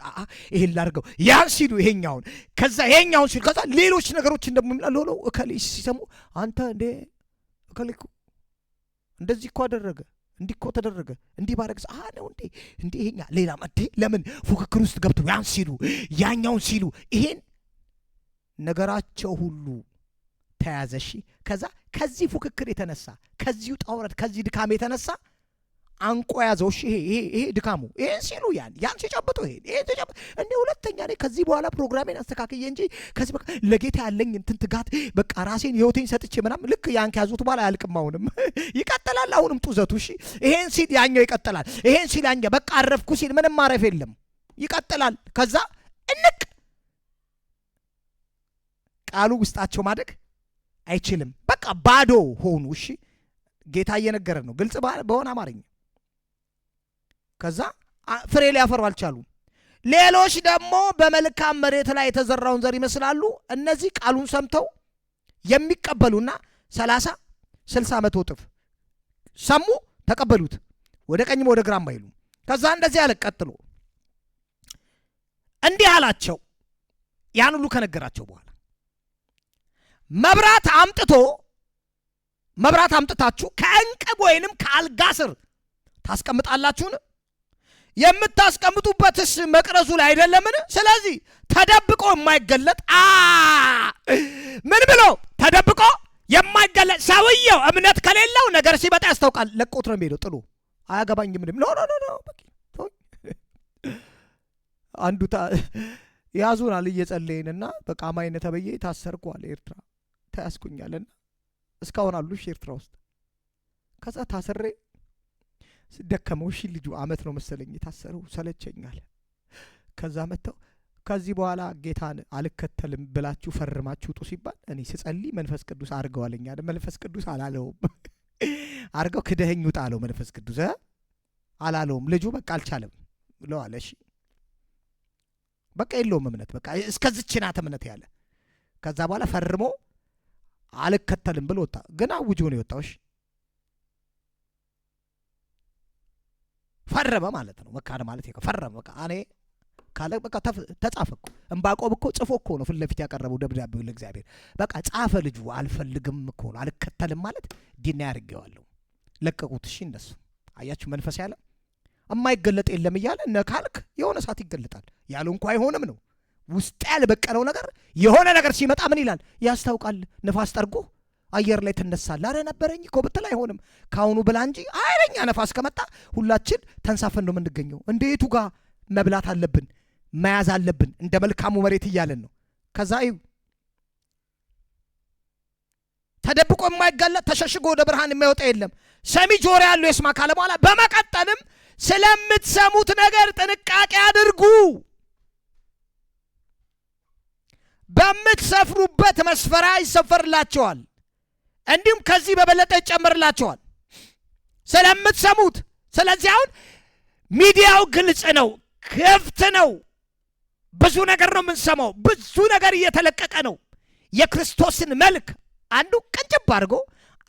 ይሄን ላድርገው፣ ያን ሲሉ ይሄኛውን፣ ከዛ ይሄኛውን ሲሉ፣ ከዛ ሌሎች ነገሮች እንደሚላሉ እከሌ ሲሰሙ አንተ እንደ እከሌ እንደዚህ እኮ አደረገ፣ እንዲህ እኮ ተደረገ፣ እንዲህ ባረግስ ነው እንዴ ይሄኛ ሌላ እንዴ ለምን ፉክክር ውስጥ ገብተው ያን ሲሉ ያኛውን ሲሉ ይሄን ነገራቸው ሁሉ ተያዘሽ። ከዛ ከዚህ ፉክክር የተነሳ ከዚህ ውጣ ውረድ ከዚህ ድካም የተነሳ አንቆ ያዘው። እሺ ይሄ ድካሙ ይሄን ሲሉ ያን ሲጨብጡ ይሄ ሲጨብጡ እንዴ ሁለተኛ ላይ ከዚህ በኋላ ፕሮግራሜን አስተካክዬ እንጂ ከዚህ በቃ ለጌታ ያለኝ እንትን ትጋት በቃ ራሴን ህይወቴን ሰጥቼ ምናምን ልክ ያን ከያዙት በኋላ አያልቅም። አሁንም ይቀጥላል። አሁንም ጡዘቱ። እሺ ይሄን ሲል ያኛው ይቀጥላል። ይሄን ሲል ያኛው በቃ አረፍኩ ሲል ምንም ማረፍ የለም፣ ይቀጥላል። ከዛ እንቅ ቃሉ ውስጣቸው ማደግ አይችልም። በቃ ባዶ ሆኑ። እሺ ጌታ እየነገረ ነው ግልጽ በሆነ አማርኛ። ከዛ ፍሬ ሊያፈሩ አልቻሉም። ሌሎች ደግሞ በመልካም መሬት ላይ የተዘራውን ዘር ይመስላሉ። እነዚህ ቃሉን ሰምተው የሚቀበሉና 30 60 መቶ እጥፍ ሰሙ፣ ተቀበሉት። ወደ ቀኝም ወደ ግራም አይሉ። ከዛ እንደዚህ ያለ ቀጥሎ እንዲህ አላቸው። ያን ሁሉ ከነገራቸው በኋላ መብራት አምጥታችሁ ከእንቅብ ወይንም ከአልጋ ስር ታስቀምጣላችሁን? የምታስቀምጡበትስ መቅረዙ ላይ አይደለምን? ስለዚህ ተደብቆ የማይገለጥ ምን ብሎ ተደብቆ የማይገለጥ ሰውየው እምነት ከሌለው ነገር ሲመጣ ያስታውቃል። ለቆት ነው የሚሄደው። ጥሎ አያገባኝም ምንም ኖ አንዱ ያዙናል እየጸለይንና በቃ ማይነ ተበየ ታሰርኳል። ኤርትራ ተያዝኩኛልና እስካሁን አሉሽ ኤርትራ ውስጥ። ከዛ ታሰሬ ደከመው። እሺ ልጁ አመት ነው መሰለኝ የታሰረው፣ ሰለቸኛል። ከዛ መተው ከዚህ በኋላ ጌታን አልከተልም ብላችሁ ፈርማችሁ ውጡ ሲባል እኔ ስጸልይ መንፈስ ቅዱስ አርገዋለኝ አይደል? መንፈስ ቅዱስ አላለውም። አርገው ክደኸኝ ውጣ አለው መንፈስ ቅዱስ አላለውም። ልጁ በቃ አልቻለም ብለዋል። እሺ በቃ የለውም እምነት፣ በቃ እስከዚች ናት እምነት ያለ። ከዛ በኋላ ፈርሞ አልከተልም ብሎ ወጣ። ግን አውጆ ነው የወጣው። እሺ ፈረመ ማለት ነው። መካነ ማለት ይሄ ፈረመ በቃ እኔ ካለ በቃ ተጻፈ እኮ። ዕንባቆም እኮ ጽፎ እኮ ነው ፊት ለፊት ያቀረበው ደብዳቤው ለእግዚአብሔር። በቃ ጻፈ ልጁ። አልፈልግም እኮ ነው አልከተልም ማለት ዲና ያርገዋለሁ። ለቀቁት። እሺ እንደሱ አያችሁ መንፈስ ያለ የማይገለጥ የለም እያለ ነካልክ የሆነ ሰዓት ይገለጣል። ያለው እንኳን አይሆንም ነው ውስጥ ያልበቀለው ነገር የሆነ ነገር ሲመጣ ምን ይላል ያስታውቃል። ነፋስ ጠርጎ አየር ላይ ትነሳለህ። አረ ነበረኝ እኮ ብትል አይሆንም። ካሁኑ ብላ እንጂ አይለኛ ነፋስ ከመጣ ሁላችን ተንሳፈን ነው የምንገኘው። እንዴቱ ጋር መብላት አለብን መያዝ አለብን እንደ መልካሙ መሬት እያለን ነው። ከዛ ተደብቆ የማይገለጥ ተሸሽጎ ወደ ብርሃን የማይወጣ የለም። ሰሚ ጆሮ ያለው ይስማ ካለ በኋላ በመቀጠልም ስለምትሰሙት ነገር ጥንቃቄ አድርጉ፣ በምትሰፍሩበት መስፈሪያ ይሰፈርላቸዋል፣ እንዲሁም ከዚህ በበለጠ ይጨመርላቸዋል። ስለምትሰሙት። ስለዚህ አሁን ሚዲያው ግልጽ ነው፣ ክፍት ነው። ብዙ ነገር ነው የምንሰማው፣ ብዙ ነገር እየተለቀቀ ነው። የክርስቶስን መልክ አንዱ ቀንጨብ አድርጎ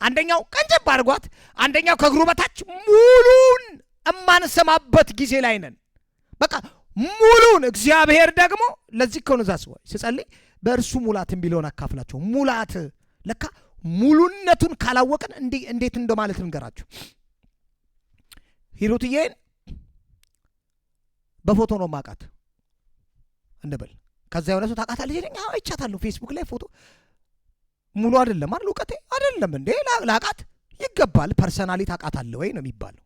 አንደኛው ቀንጨብ አድርጓት አንደኛው ከእግሩ በታች ሙሉን እማንሰማበት ጊዜ ላይ ነን። በቃ ሙሉን እግዚአብሔር ደግሞ ለዚህ ከሆነ ዛስዋይ ስጸልይ በእርሱ ሙላት የሚለውን አካፍላቸው። ሙላት ለካ ሙሉነቱን ካላወቅን እንዴት እንደማለት እንገራችሁ። ሂሩትዬን በፎቶ ነው ማቃት እንበል። ከዛ የሆነ ሰው ታውቃታለች ይለኝ። አዎ አይቻታለሁ ፌስቡክ ላይ ፎቶ። ሙሉ አይደለም አይደል? እውቀቴ አይደለም እንዴ? ላቃት ይገባል። ፐርሰናሊ ታውቃታለህ ወይ ነው የሚባለው።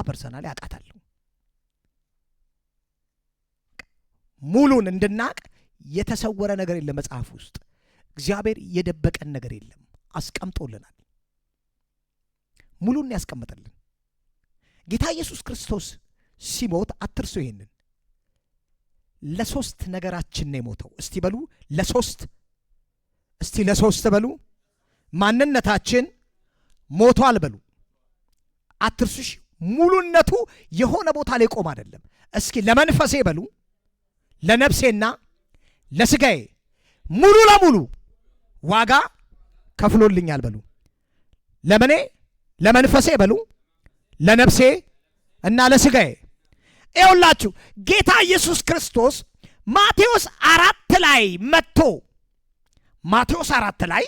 ፐርሰናሊ አውቃታለሁ። ሙሉን እንድናቅ የተሰወረ ነገር የለም መጽሐፍ ውስጥ። እግዚአብሔር የደበቀን ነገር የለም፣ አስቀምጦልናል። ሙሉን ያስቀምጠልን ጌታ ኢየሱስ ክርስቶስ ሲሞት አትርሱ። ይሄንን ለሶስት ነገራችን ነው የሞተው። እስቲ በሉ ለሶስት፣ እስቲ ለሶስት በሉ። ማንነታችን ሞቷል በሉ። አትርሱሽ። ሙሉነቱ የሆነ ቦታ ላይ ቆም አይደለም። እስኪ ለመንፈሴ በሉ፣ ለነፍሴና ለስጋዬ ሙሉ ለሙሉ ዋጋ ከፍሎልኛል በሉ። ለምኔ? ለመንፈሴ በሉ፣ ለነፍሴ እና ለስጋዬ። ይኸውላችሁ ጌታ ኢየሱስ ክርስቶስ ማቴዎስ 4 ላይ መጥቶ ማቴዎስ 4 ላይ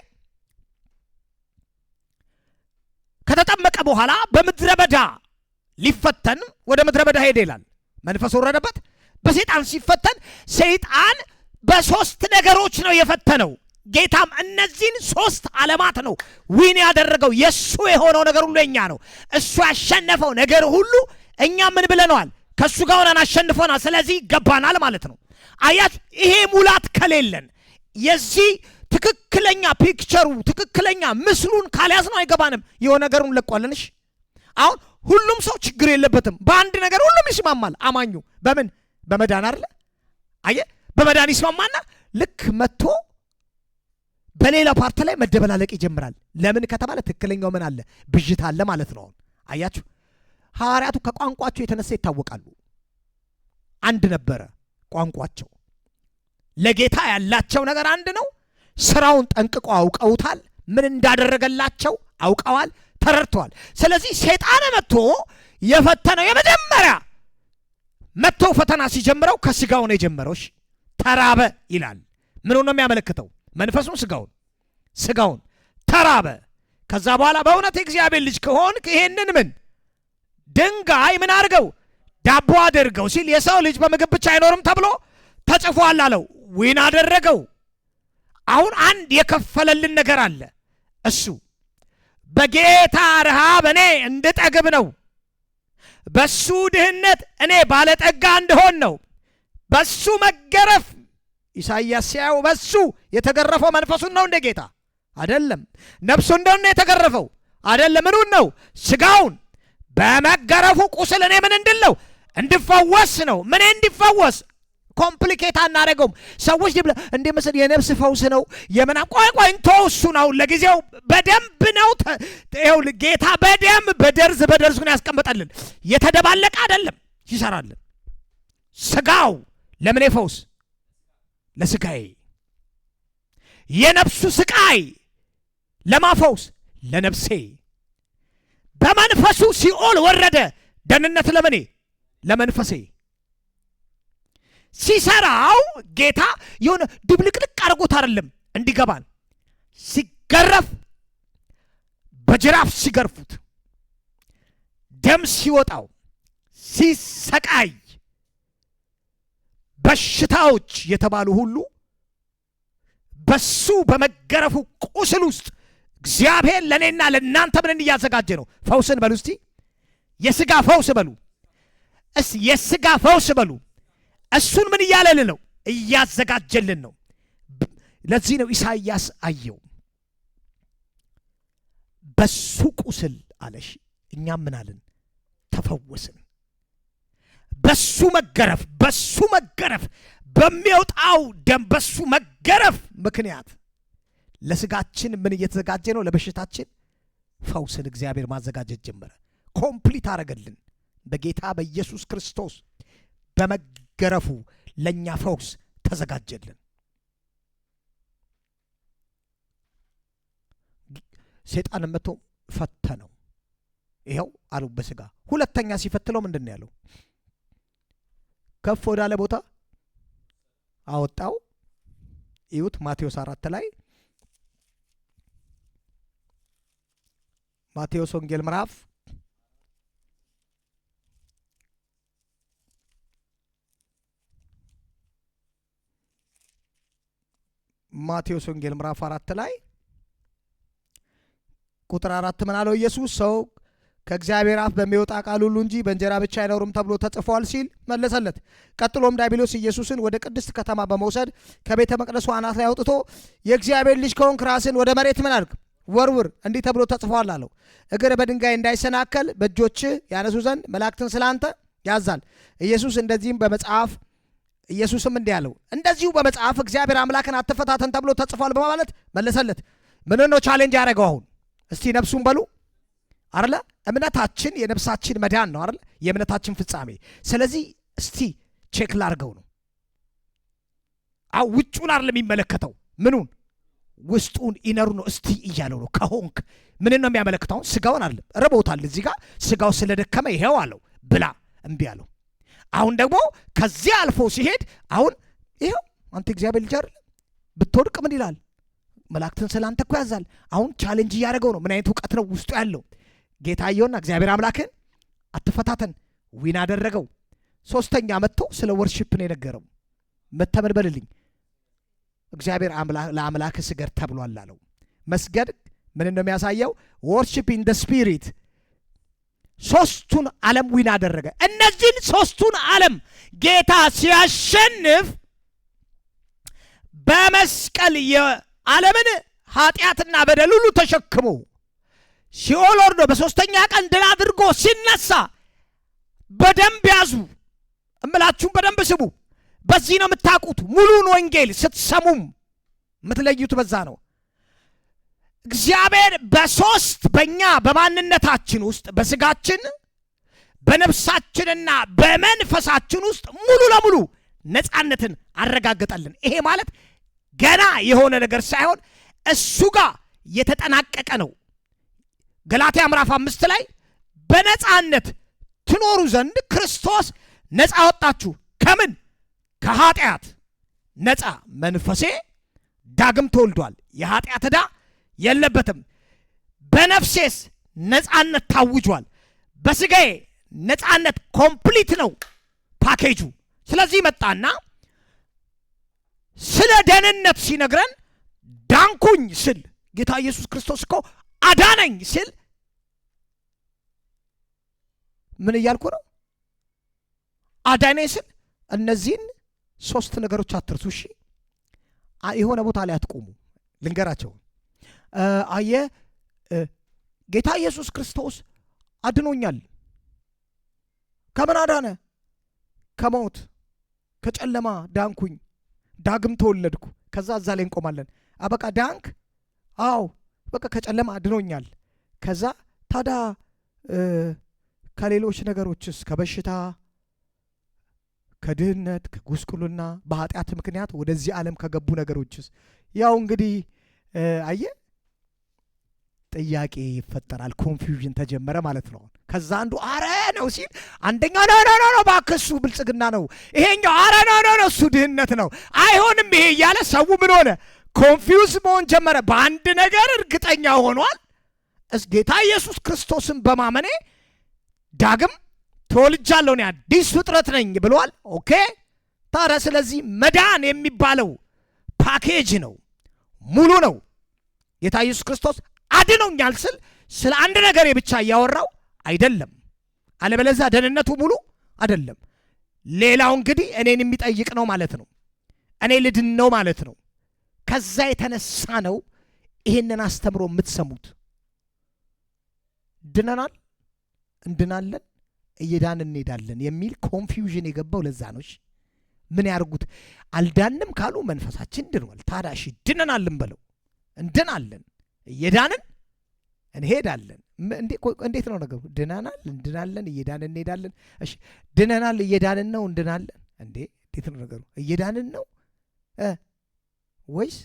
ከተጠመቀ በኋላ በምድረ በዳ ሊፈተን ወደ ምድረ በዳ ሄደ ይላል። መንፈስ ወረደበት። በሰይጣን ሲፈተን ሰይጣን በሶስት ነገሮች ነው የፈተነው። ጌታም እነዚህን ሶስት ዓለማት ነው ዊን ያደረገው። የሱ የሆነው ነገር ሁሉ የኛ ነው። እሱ ያሸነፈው ነገር ሁሉ እኛ ምን ብለነዋል? ከሱ ጋር ሆነን አሸንፈናል። ስለዚህ ገባናል ማለት ነው። አያችሁ፣ ይሄ ሙላት ከሌለን የዚህ ትክክለኛ ፒክቸሩ ትክክለኛ ምስሉን ካልያዝ ነው አይገባንም። የሆነ ነገሩን ለቋለንሽ። አሁን ሁሉም ሰው ችግር የለበትም። በአንድ ነገር ሁሉም ይስማማል። አማኙ በምን በመዳን አይደለ? አየ በመዳን ይስማማና ልክ መጥቶ በሌላ ፓርት ላይ መደበላለቅ ይጀምራል። ለምን ከተባለ ትክክለኛው ምን አለ? ብዥታ አለ ማለት ነው። አያችሁ፣ ሐዋርያቱ ከቋንቋቸው የተነሳ ይታወቃሉ። አንድ ነበረ ቋንቋቸው። ለጌታ ያላቸው ነገር አንድ ነው። ስራውን ጠንቅቆ አውቀውታል። ምን እንዳደረገላቸው አውቀዋል። ተረድቷል። ስለዚህ ሰይጣን መጥቶ የፈተነው የመጀመሪያ መጥቶ ፈተና ሲጀምረው ከስጋው ነው የጀመረው። ተራበ ይላል። ምኑ ነው የሚያመለክተው? መንፈሱን፣ ስጋውን ተራበ። ከዛ በኋላ በእውነት የእግዚአብሔር ልጅ ከሆንክ ይሄንን ምን ድንጋይ ምን አድርገው ዳቦ አድርገው ሲል የሰው ልጅ በምግብ ብቻ አይኖርም ተብሎ ተጽፏል አለው። ዊን አደረገው። አሁን አንድ የከፈለልን ነገር አለ። እሱ በጌታ ረሃብ እኔ እንድጠግብ ነው። በሱ ድህነት እኔ ባለጠጋ እንድሆን ነው። በሱ መገረፍ ኢሳይያስ ሲያየው በሱ የተገረፈው መንፈሱን ነው እንደ ጌታ አይደለም። ነፍሱ እንደሆነ የተገረፈው አይደለም። ምኑን ነው? ስጋውን። በመገረፉ ቁስል እኔ ምን እንድለው እንድፈወስ ነው። ምን እንዲፈወስ? ኮምፕሊኬት አናደርገውም። ሰዎች እንደ መስል የነፍስ ፈውስ ነው የምና ቆይ እንተው። እሱ ነው ለጊዜው በደንብ ነው። ይኸው ጌታ በደንብ በደርዙን ያስቀምጣልን። የተደባለቀ አይደለም ይሰራልን። ስጋው ለምን ፈውስ? ለስጋዬ። የነፍሱ ስቃይ ለማፈውስ ለነፍሴ። በመንፈሱ ሲኦል ወረደ ደህንነት ለምኔ ለመንፈሴ። ሲሰራው ጌታ የሆነ ድብልቅልቅ አድርጎት አይደለም እንዲገባን። ሲገረፍ በጅራፍ ሲገርፉት ደም ሲወጣው ሲሰቃይ በሽታዎች የተባሉ ሁሉ በሱ በመገረፉ ቁስል ውስጥ እግዚአብሔር ለእኔና ለእናንተ ምን እያዘጋጀ ነው? ፈውስን በሉ እስቲ። የስጋ ፈውስ በሉ እስቲ። የስጋ ፈውስ በሉ። እሱን ምን እያለልን ነው? እያዘጋጀልን ነው። ለዚህ ነው ኢሳይያስ አየው በሱ ቁስል አለሽ እኛም ምን አለን? ተፈወስን። በሱ መገረፍ በሚወጣው ደም በሱ መገረፍ ምክንያት ለስጋችን ምን እየተዘጋጀ ነው? ለበሽታችን ፈውስን እግዚአብሔር ማዘጋጀት ጀመረ። ኮምፕሊት አረገልን። በጌታ በኢየሱስ ክርስቶስ በመገረፉ ለኛ ፈውስ ተዘጋጀልን። ሰይጣን መጥቶ ፈተነው። ይሄው አሉ በስጋ። ሁለተኛ ሲፈትለው ምንድነው ያለው? ከፍ ወዳለ ቦታ አወጣው። ይሁት ማቴዎስ 4 ላይ ማቴዎስ ወንጌል ምዕራፍ ማቴዎስ ወንጌል ምዕራፍ 4 ላይ ቁጥር 4 ምን አለው ኢየሱስ? ሰው ከእግዚአብሔር አፍ በሚወጣ ቃል ሁሉ እንጂ በእንጀራ ብቻ አይኖርም ተብሎ ተጽፏል ሲል መለሰለት። ቀጥሎም ዲያብሎስ ኢየሱስን ወደ ቅድስት ከተማ በመውሰድ ከቤተ መቅደሱ አናት ላይ አውጥቶ የእግዚአብሔር ልጅ ከሆንክ ራስን ወደ መሬት ምን አድርግ ወርውር፣ እንዲህ ተብሎ ተጽፏል አለው። እግር በድንጋይ እንዳይሰናከል በእጆች ያነሱ ዘንድ መላእክትን ስላንተ ያዛል። ኢየሱስም እንዲህ አለው፣ እንደዚሁ በመጽሐፍ እግዚአብሔር አምላክን አትፈታተን ተብሎ ተጽፏል በማለት መለሰለት። ምን ነው ቻሌንጅ ያደረገው? አሁን እስቲ ነፍሱን በሉ አይደለ? እምነታችን የነፍሳችን መዳን ነው አይደለ? የእምነታችን ፍጻሜ። ስለዚህ እስቲ ቼክ ላርገው ነው። ውጩን አይደለም የሚመለከተው፣ ምኑን? ውስጡን ኢነሩ ነው። እስቲ እያለው ነው። ከሆንክ ምን ነው የሚያመለክተው? ስጋውን አይደለም። ረቦታል። እዚህ ጋር ስጋው ስለደከመ ይሄው አለው ብላ፣ እምቢ አለው። አሁን ደግሞ ከዚህ አልፎ ሲሄድ አሁን ይሄው አንተ እግዚአብሔር ልጅ አይደል? ብትወድቅ ምን ይላል? መላእክትን ስላንተ እኮ ያዛል። አሁን ቻሌንጅ እያደረገው ነው። ምን አይነት እውቀት ነው ውስጡ ያለው? ጌታየውና እግዚአብሔር አምላክን አትፈታተን ዊን አደረገው። ሶስተኛ መጥቶ ስለ ወርሺፕ ነው የነገረው። መተመን በልልኝ እግዚአብሔር ለአምላክ ስገድ ተብሏል አለው። መስገድ ምን እንደሚያሳየው ወርሺፕ ኢን ዘ ስፒሪት። ሶስቱን ዓለም ዊን አደረገ። እነዚህን ሶስቱን ዓለም ጌታ ሲያሸንፍ በመስቀል የዓለምን ኃጢአትና በደል ሁሉ ተሸክሞ ሲኦል ወርዶ በሶስተኛ ቀን ድል አድርጎ ሲነሳ በደንብ ያዙ። እምላችሁም በደንብ ስሙ። በዚህ ነው የምታውቁት። ሙሉን ወንጌል ስትሰሙም የምትለዩት በዛ ነው። እግዚአብሔር በሶስት በእኛ በማንነታችን ውስጥ በስጋችን በነፍሳችንና በመንፈሳችን ውስጥ ሙሉ ለሙሉ ነፃነትን አረጋገጠልን። ይሄ ማለት ገና የሆነ ነገር ሳይሆን እሱ ጋር የተጠናቀቀ ነው። ገላትያ ምዕራፍ 5 ላይ በነፃነት ትኖሩ ዘንድ ክርስቶስ ነፃ ወጣችሁ። ከምን? ከኃጢአት ነፃ። መንፈሴ ዳግም ተወልዷል፣ የኃጢአት ዕዳ የለበትም። በነፍሴስ ነፃነት ታውጇል። በስጋዬ ነፃነት ኮምፕሊት ነው ፓኬጁ። ስለዚህ መጣና ስለ ደህንነት ሲነግረን ዳንኩኝ ስል ጌታ ኢየሱስ ክርስቶስ እኮ አዳነኝ ስል ምን እያልኩ ነው? አዳነኝ ስል እነዚህን 3 ነገሮች አትርሱ። እሺ፣ የሆነ ቦታ ላይ አትቆሙ፣ ልንገራቸው። አየ ጌታ ኢየሱስ ክርስቶስ አድኖኛል። ከምን አዳነ? ከሞት ከጨለማ ዳንኩኝ፣ ዳግም ተወለድኩ። ከዛ እዛ ላይ እንቆማለን። በቃ ዳንክ? አዎ በቃ ከጨለማ አድኖኛል። ከዛ ታዲያ ከሌሎች ነገሮችስ? ከበሽታ፣ ከድህነት፣ ከጉስቁልና፣ በኃጢአት ምክንያት ወደዚህ ዓለም ከገቡ ነገሮችስ? ያው እንግዲህ አየ ጥያቄ ይፈጠራል። ኮንፊውዥን ተጀመረ ማለት ነው። ከዛ አንዱ አረ ነው ሲል አንደኛው ነው እባክህ እሱ ብልጽግና ነው፣ ይሄኛው አረ ነው እሱ ድህነት ነው፣ አይሆንም ይሄ እያለ ሰው ምን ሆነ? ኮንፊውዝ መሆን ጀመረ። በአንድ ነገር እርግጠኛ ሆኗል። ጌታ ኢየሱስ ክርስቶስን በማመኔ ዳግም ተወልጃለሁ፣ እኔ አዲስ ፍጥረት ነኝ ብሏል። ኦኬ ታዲያ ስለዚህ መዳን የሚባለው ፓኬጅ ነው፣ ሙሉ ነው። ጌታ ኢየሱስ ክርስቶስ አድኖኛል ስል ስለ አንድ ነገር ብቻ እያወራው አይደለም። አለበለዚያ ደህንነቱ ሙሉ አይደለም። ሌላው እንግዲህ እኔን የሚጠይቅ ነው ማለት ነው። እኔ ልድን ነው ማለት ነው። ከዛ የተነሳ ነው ይሄንን አስተምሮ የምትሰሙት። ድነናል፣ እንድናለን፣ እየዳን እንሄዳለን የሚል ኮንፊውዥን የገባው ለዛ ነው። እሺ ምን ያርጉት? አልዳንም ካሉ መንፈሳችን ድኗል። ታዲያ እሺ ድነናልን በለው። እንድናለን፣ እየዳንን እንሄዳለን። እንዴት ነው ነገሩ? ድነናል፣ እንድናለን፣ እየዳንን እንሄዳለን። እሺ ድነናል፣ እየዳንን ነው፣ እንድናለን። እንዴት ነው ነገሩ? እየዳንን ነው ወይስ?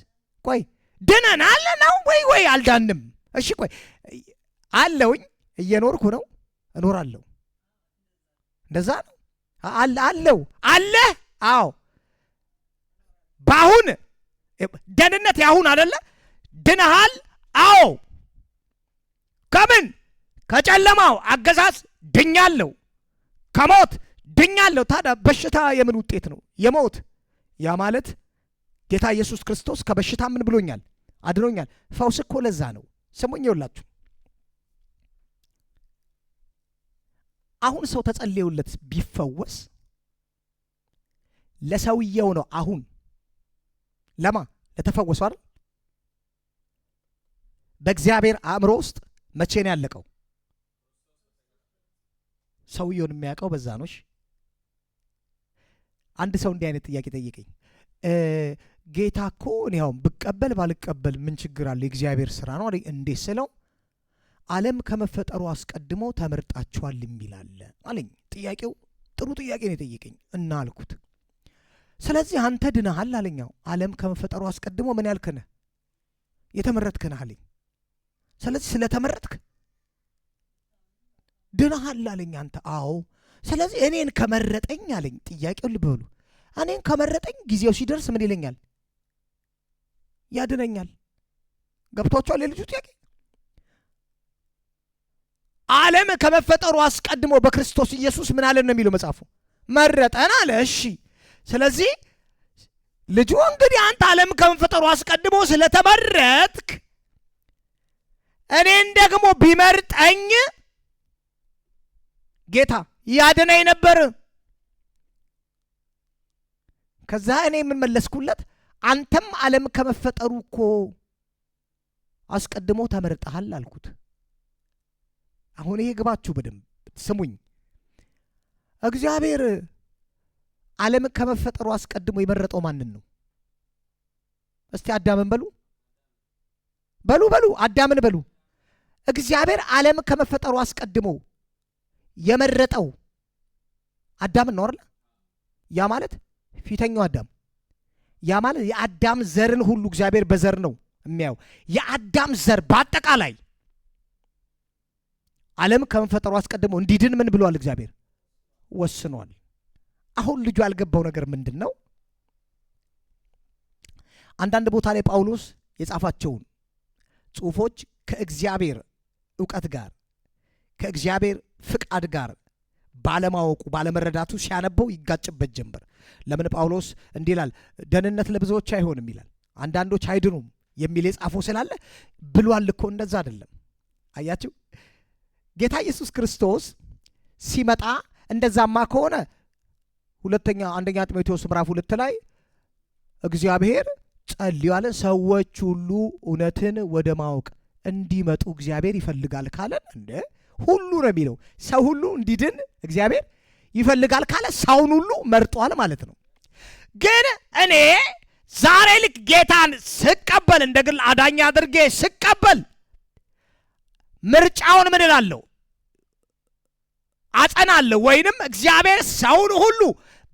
ቆይ ድነናል ነው ወይ አልዳንም? እሺ ቆይ አለውኝ፣ እየኖርኩ ነው፣ እኖራለሁ። እንደዛ ነው አለው አለ። አዎ በአሁን ደህንነት ያሁን አይደለ? ድነሃል? አዎ ከምን? ከጨለማው አገዛዝ ድኛለሁ፣ ከሞት ድኛለሁ። ታዲያ በሽታ የምን ውጤት ነው? የሞት። ያ ማለት ጌታ ኢየሱስ ክርስቶስ ከበሽታ ምን ብሎኛል? አድኖኛል። ፈውስ እኮ ለዛ ነው። ስሙኝ ይውላችሁ፣ አሁን ሰው ተጸልዮለት ቢፈወስ ለሰውየው ነው። አሁን ለማ ለተፈወሰው አይደል? በእግዚአብሔር አእምሮ ውስጥ መቼ ነው ያለቀው? ሰውየውን የሚያውቀው በዛ ነው። አንድ ሰው እንዲህ አይነት ጥያቄ ጠየቀኝ። ጌታ እኮ እኔ አሁን ብቀበል ባልቀበል ምን ችግር አለ? የእግዚአብሔር ስራ ነው አለኝ። እንዴት ስለው ዓለም ከመፈጠሩ አስቀድሞ ተመርጣችኋል የሚል አለ አለኝ። ጥያቄው ጥሩ ጥያቄ ነው የጠየቀኝ እና አልኩት፣ ስለዚህ አንተ ድነሃል አለኛው። ዓለም ከመፈጠሩ አስቀድሞ ምን ያልክነህ? የተመረጥክነህ አለኝ። ስለዚህ ስለተመረጥክ ድነሃል አለኝ አንተ። አዎ ስለዚህ እኔን ከመረጠኝ አለኝ። ጥያቄው ልብ በሉ፣ እኔን ከመረጠኝ ጊዜው ሲደርስ ምን ይለኛል? ያድነኛል። ገብቷችኋል የልጁ ጥያቄ? ዓለም ከመፈጠሩ አስቀድሞ በክርስቶስ ኢየሱስ ምን አለን ነው የሚለው መጽሐፉ? መረጠን አለ። እሺ ስለዚህ ልጁ እንግዲህ አንተ ዓለም ከመፈጠሩ አስቀድሞ ስለተመረጥክ እኔን ደግሞ ቢመርጠኝ ጌታ ያድነኝ ነበር። ከዛ እኔ ምን መለስኩለት? አንተም ዓለም ከመፈጠሩ እኮ አስቀድሞ ተመርጠሃል አልኩት። አሁን ይሄ ግባችሁ በደንብ ስሙኝ። እግዚአብሔር ዓለም ከመፈጠሩ አስቀድሞ የመረጠው ማንን ነው? እስቲ አዳምን በሉ አዳምን በሉ። እግዚአብሔር ዓለም ከመፈጠሩ አስቀድሞ የመረጠው አዳምን ነው አይደል? ያ ማለት ፊተኛው አዳም። ያ ማለት የአዳም ዘርን ሁሉ እግዚአብሔር በዘር ነው የሚያየው። የአዳም ዘር በአጠቃላይ ዓለም ከመፈጠሩ አስቀድሞ እንዲድን ምን ብሏል? እግዚአብሔር ወስኗል። አሁን ልጁ ያልገባው ነገር ምንድን ነው? አንዳንድ ቦታ ላይ ጳውሎስ የጻፋቸውን ጽሑፎች ከእግዚአብሔር ዕውቀት ጋር ከእግዚአብሔር ፍቃድ ጋር ባለማወቁ ባለመረዳቱ ሲያነበው ይጋጭበት ጀመር። ለምን ጳውሎስ እንዲህ ይላል? ደህንነት ለብዙዎች አይሆንም ይላል፣ አንዳንዶች አይድኑም የሚል የጻፈው ስላለ ብሏል እኮ። እንደዛ አይደለም። አያችሁ፣ ጌታ ኢየሱስ ክርስቶስ ሲመጣ እንደዛማ ከሆነ አንደኛ ጢሞቴዎስ ምዕራፍ 2 ላይ እግዚአብሔር ጸልዩ አለ፣ ሰዎች ሁሉ እውነትን ወደ ማወቅ እንዲመጡ እግዚአብሔር ይፈልጋል ካለን እንደ ሁሉ ነው የሚለው። ሰው ሁሉ እንዲድን እግዚአብሔር ይፈልጋል ካለ ሰውን ሁሉ መርጧል ማለት ነው። ግን እኔ ዛሬ ልክ ጌታን ስቀበል እንደ ግል አዳኝ አድርጌ ስቀበል ምርጫውን ምን እላለሁ? አጸናለሁ። ወይንም እግዚአብሔር ሰውን ሁሉ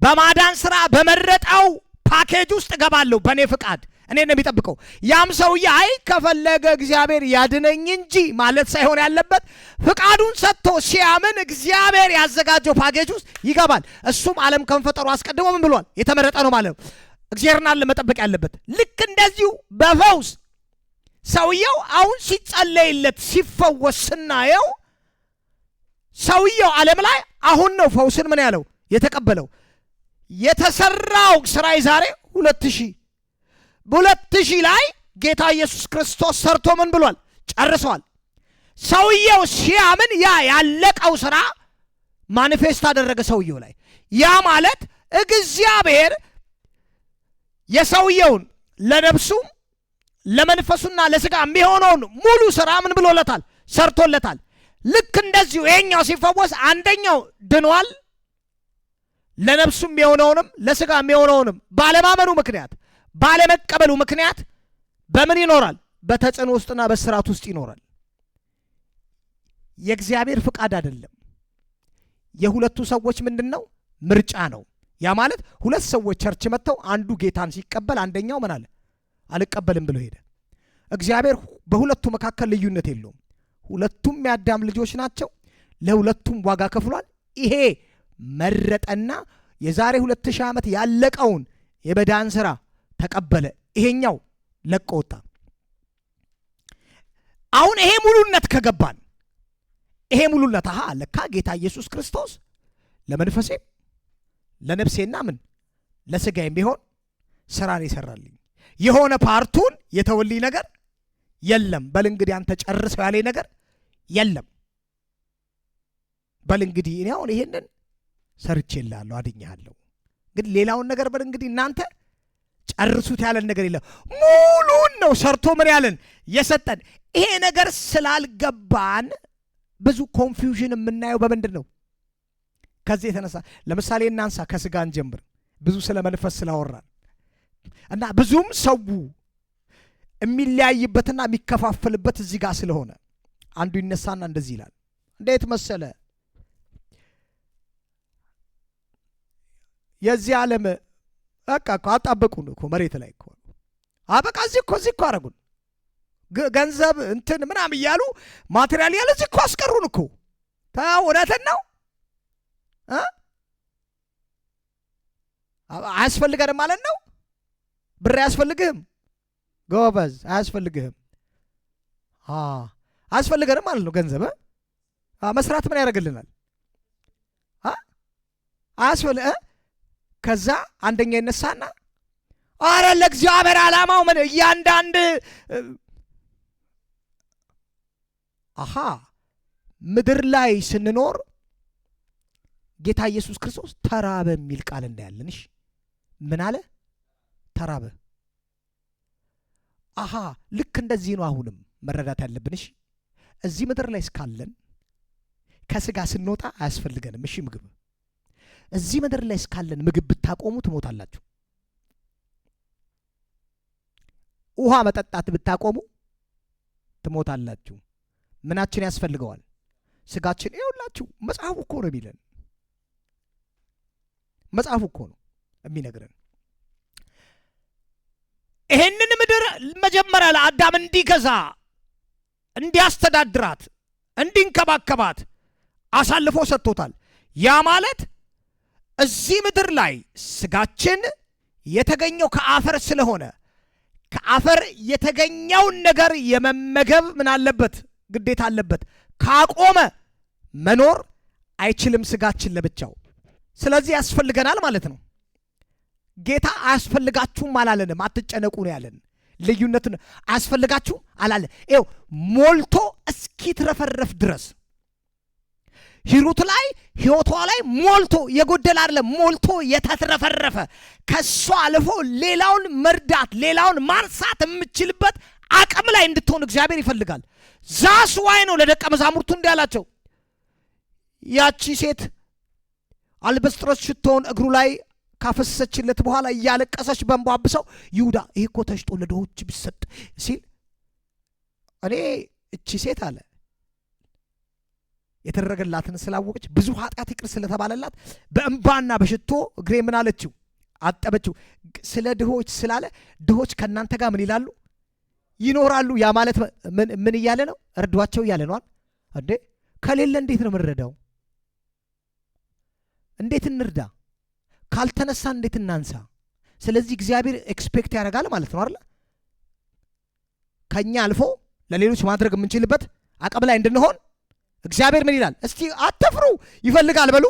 በማዳን ሥራ በመረጠው ፓኬጅ ውስጥ እገባለሁ። በእኔ ፍቃድ እኔ ነው የሚጠብቀው። ያም ሰውዬ አይ ከፈለገ እግዚአብሔር ያድነኝ እንጂ ማለት ሳይሆን ያለበት ፍቃዱን ሰጥቶ ሲያምን እግዚአብሔር ያዘጋጀው ፓኬጅ ውስጥ ይገባል። እሱም ዓለም ከመፈጠሩ አስቀድሞ ምን ብሏል? የተመረጠ ነው ማለት ነው። እግዚአብሔርን አለ መጠበቅ ያለበት። ልክ እንደዚሁ በፈውስ ሰውየው አሁን ሲጸለይለት ሲፈወስ ስናየው ሰውየው ዓለም ላይ አሁን ነው ፈውስን ምን ያለው የተቀበለው። የተሰራው ስራ ዛሬ 2000 ላይ ጌታ ኢየሱስ ክርስቶስ ሰርቶ ምን ብሏል? ጨርሷል። ሰውየው ሲያምን ያ ያለቀው ስራ ማኒፌስት አደረገ ሰውየው ላይ። ያ ማለት እግዚአብሔር የሰውየውን ለነፍሱም ለመንፈሱና ለስጋ የሚሆነውን ሙሉ ስራ ምን ብሎለታል? ሰርቶለታል። ልክ እንደዚሁ ይሄኛው ሲፈወስ አንደኛው ድኗል። ለነፍሱም የሆነውንም ለስጋ የሆነውንም ባለማመኑ ምክንያት ባለመቀበሉ ምክንያት በምን ይኖራል? በተጽዕኖ ውስጥና በስራት ውስጥ ይኖራል። የእግዚአብሔር ፍቃድ አይደለም። የሁለቱ ሰዎች ምንድነው? ምርጫ ነው። ያ ማለት ሁለት ሰዎች ቸርች መጥተው አንዱ ጌታን ሲቀበል አንደኛው ምን አለ? አልቀበልም ብሎ ሄደ። እግዚአብሔር በሁለቱ መካከል ልዩነት የለውም። ሁለቱም የአዳም ልጆች ናቸው። ለሁለቱም ዋጋ ከፍሏል። ይሄ መረጠና የዛሬ 2000 ዓመት ያለቀውን የመዳን ሥራ ተቀበለ። ይሄኛው ለቆ ወጣ። አሁን ይሄ ሙሉነት ከገባን ይሄ ሙሉነት ለካ ጌታ ኢየሱስ ክርስቶስ ለመንፈሴም ለነፍሴና ምን ለስጋዬም ቢሆን ስራን ይሰራልኝ። የሆነ ፓርቱን የተወልኝ ነገር የለም። በል እንግዲህ አንተ ጨርሰው ያለኝ ነገር የለም። በል እንግዲህ እኔ አሁን ይሄንን ሰርቼልሃለሁ፣ አድኜሃለሁ። ግን ሌላውን ነገር በል እንግዲህ እናንተ ጨርሱት ያለን ነገር የለም። ሙሉን ነው ሰርቶ ምን ያለን የሰጠን። ይሄ ነገር ስላልገባን ብዙ ኮንፊውዥን የምናየው በምንድን ነው? ከዚህ የተነሳ ለምሳሌ እናንሳ፣ ከስጋን ጀምር። ብዙ ስለ መንፈስ ስላወራን እና ብዙም ሰው የሚለያይበትና የሚከፋፈልበት እዚህ ጋር ስለሆነ አንዱ ይነሳና እንደዚህ ይላል። እንዴት መሰለ? የዚህ ዓለም በቃ እኮ አጣበቁን እኮ መሬት ላይ እኮ አበቃ እዚህ እኮ አረጉን። ገንዘብ እንትን ምናምን እያሉ ማቴሪያል ያለ እዚህ እኮ አስቀሩን እኮ። እውነትን ነው። አያስፈልገንም ማለት ነው። ብር አያስፈልግህም ጎበዝ፣ አያስፈልግህም። አያስፈልገንም ማለት ነው። ገንዘብ መስራት ምን ያደርግልናል? ከዛ አንደኛ ይነሳና አረ ለእግዚአብሔር ዓላማው ምን እያንዳንድ ምድር ላይ ስንኖር ጌታ ኢየሱስ ክርስቶስ ተራበ የሚል ቃል እናያለን። እሺ ምን አለ? ተራበ። ልክ እንደዚህ ነው አሁንም መረዳት ያለብን። እሺ እዚህ ምድር ላይ እስካለን ከስጋ ስንወጣ አያስፈልገንም። እሺ ምግብ እዚህ ምድር ላይ እስካለን ምግብ ብታቆሙ ትሞታላችሁ። ውሃ መጠጣት ብታቆሙ ትሞታላችሁ። ምናችን ያስፈልገዋል? ስጋችን። ይኸውላችሁ መጽሐፉ እኮ ነው የሚለን። መጽሐፉ እኮ ነው የሚነግረን። ይሄንን ምድር መጀመሪያ ለአዳም እንዲገዛ እንዲያስተዳድራት እንዲንከባከባት አሳልፎ ሰጥቶታል። ያ ማለት እዚህ ምድር ላይ ስጋችን የተገኘው ከአፈር ስለሆነ ከአፈር የተገኘውን ነገር የመመገብ ምን አለበት? ግዴታ አለበት። ካቆመ መኖር አይችልም ስጋችን ለብቻው። ስለዚህ ያስፈልገናል ማለት ነው። ጌታ አያስፈልጋችሁም አላለንም፣ አትጨነቁ ነው ያለን። ልዩነቱን አያስፈልጋችሁም አላለ። ይኸው ሞልቶ እስኪትረፈረፍ ድረስ ሂሩት ላይ ህይወቷ ላይ ሞልቶ የጎደለ አይደለም፣ ሞልቶ የተትረፈረፈ ከሷ አልፎ ሌላውን መርዳት ሌላውን ማንሳት የምችልበት አቅም ላይ እንድትሆን እግዚአብሔር ይፈልጋል። ዛስ ዋይ ነው ለደቀ መዛሙርቱ እንዲህ አላቸው። ያቺ ሴት አልበስጥሮስ ሽቶውን እግሩ ላይ ካፈሰሰችለት በኋላ እያለቀሰች በእንባ አብሰው ይሁዳ ይሄ እኮ ተሽጦ ለድሆች ቢሰጥ ሲል እኔ እቺ ሴት አለ የተደረገላትን ስላወቀች ብዙ ኃጢአት ይቅር ስለተባለላት በእንባና በሽቶ እግሬ ምን አለችው? አጠበችው። ስለ ድሆች ስላለ ድሆች ከእናንተ ጋር ምን ይላሉ? ይኖራሉ። ያ ማለት ምን እያለ ነው? እርዷቸው እያለ ነው እንዴ? ከሌለ እንዴት ነው የምንረዳው? እንዴት እንርዳ? ካልተነሳ እንዴት እናንሳ? ስለዚህ እግዚአብሔር ኤክስፔክት ያደርጋል ማለት ነው አይደል? ከኛ አልፎ ለሌሎች ማድረግ የምንችልበት አቅም ላይ እንድንሆን እግዚአብሔር ምን ይላል? እስቲ አትፍሩ ይፈልጋል በሉ።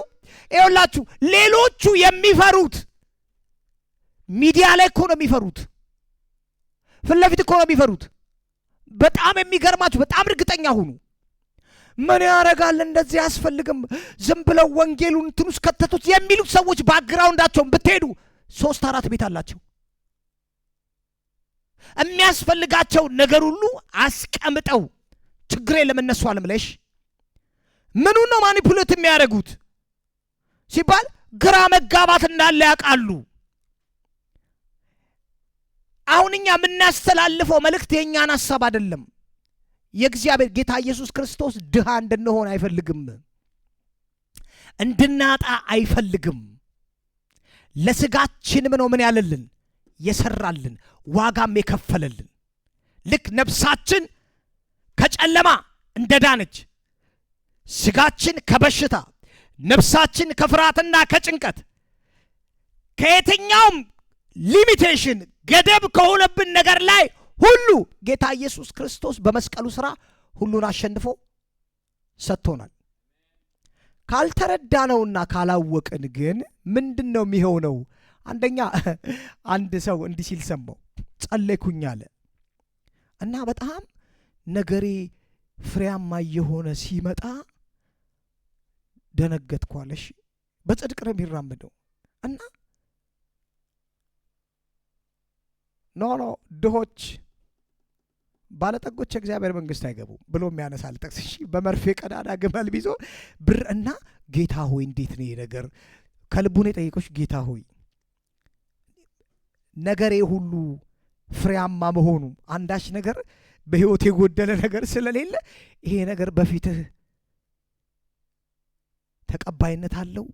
ይኸውላችሁ ሌሎቹ የሚፈሩት ሚዲያ ላይ እኮ ነው የሚፈሩት፣ ፊት ለፊት እኮ ነው የሚፈሩት። በጣም የሚገርማችሁ፣ በጣም እርግጠኛ ሁኑ። ምን ያደርጋል እንደዚህ አያስፈልግም፣ ዝም ብለው ወንጌሉን እንትን ውስጥ ከተቱት የሚሉት ሰዎች ባክግራውንዳቸውን ብትሄዱ 3-4 ቤት አላቸው። የሚያስፈልጋቸው ነገር ሁሉ አስቀምጠው ችግሬ ለምነሱ አለምለሽ ምኑን ነው ማኒፑሌት የሚያደርጉት ሲባል ግራ መጋባት እንዳለ ያውቃሉ። አሁን እኛ የምናስተላልፈው መልእክት የእኛን ሀሳብ አይደለም። የእግዚአብሔር ጌታ ኢየሱስ ክርስቶስ ድሃ እንድንሆን አይፈልግም፣ እንድናጣ አይፈልግም። ለስጋችንም ነው ምን ያለልን? የሰራልን ዋጋም የከፈለልን። ልክ ነፍሳችን ከጨለማ እንደዳነች ስጋችን ከበሽታ ነፍሳችን ከፍርሃትና ከጭንቀት ከየትኛውም ሊሚቴሽን ገደብ ከሆነብን ነገር ላይ ሁሉ ጌታ ኢየሱስ ክርስቶስ በመስቀሉ ሥራ ሁሉን አሸንፎ ሰጥቶናል። ካልተረዳነውና ካላወቅን ግን ምንድን ነው የሚሆነው? አንደኛ አንድ ሰው እንዲህ ሲል ሰማው። ጸለይኩኝ አለ እና በጣም ነገሬ ፍሬያማ የሆነ ሲመጣ ደነገጥኳለሽ። በጽድቅ ነው የሚራመደው እና ኖ ድሆች ባለጠጎች የእግዚአብሔር መንግስት አይገቡም ብሎ የሚያነሳል ጥቅስ። እሺ በመርፌ ቀዳዳ ግመል ቢዞ ብር እና ጌታ ሆይ እንዴት ነው ነገር ከልቡን የጠየቆች ጌታ ሆይ ነገሬ ሁሉ ፍሬያማ መሆኑ አንዳች ነገር በህይወት የጎደለ ነገር ስለሌለ ይሄ ነገር በፊትህ ተቀባይነት አለው፣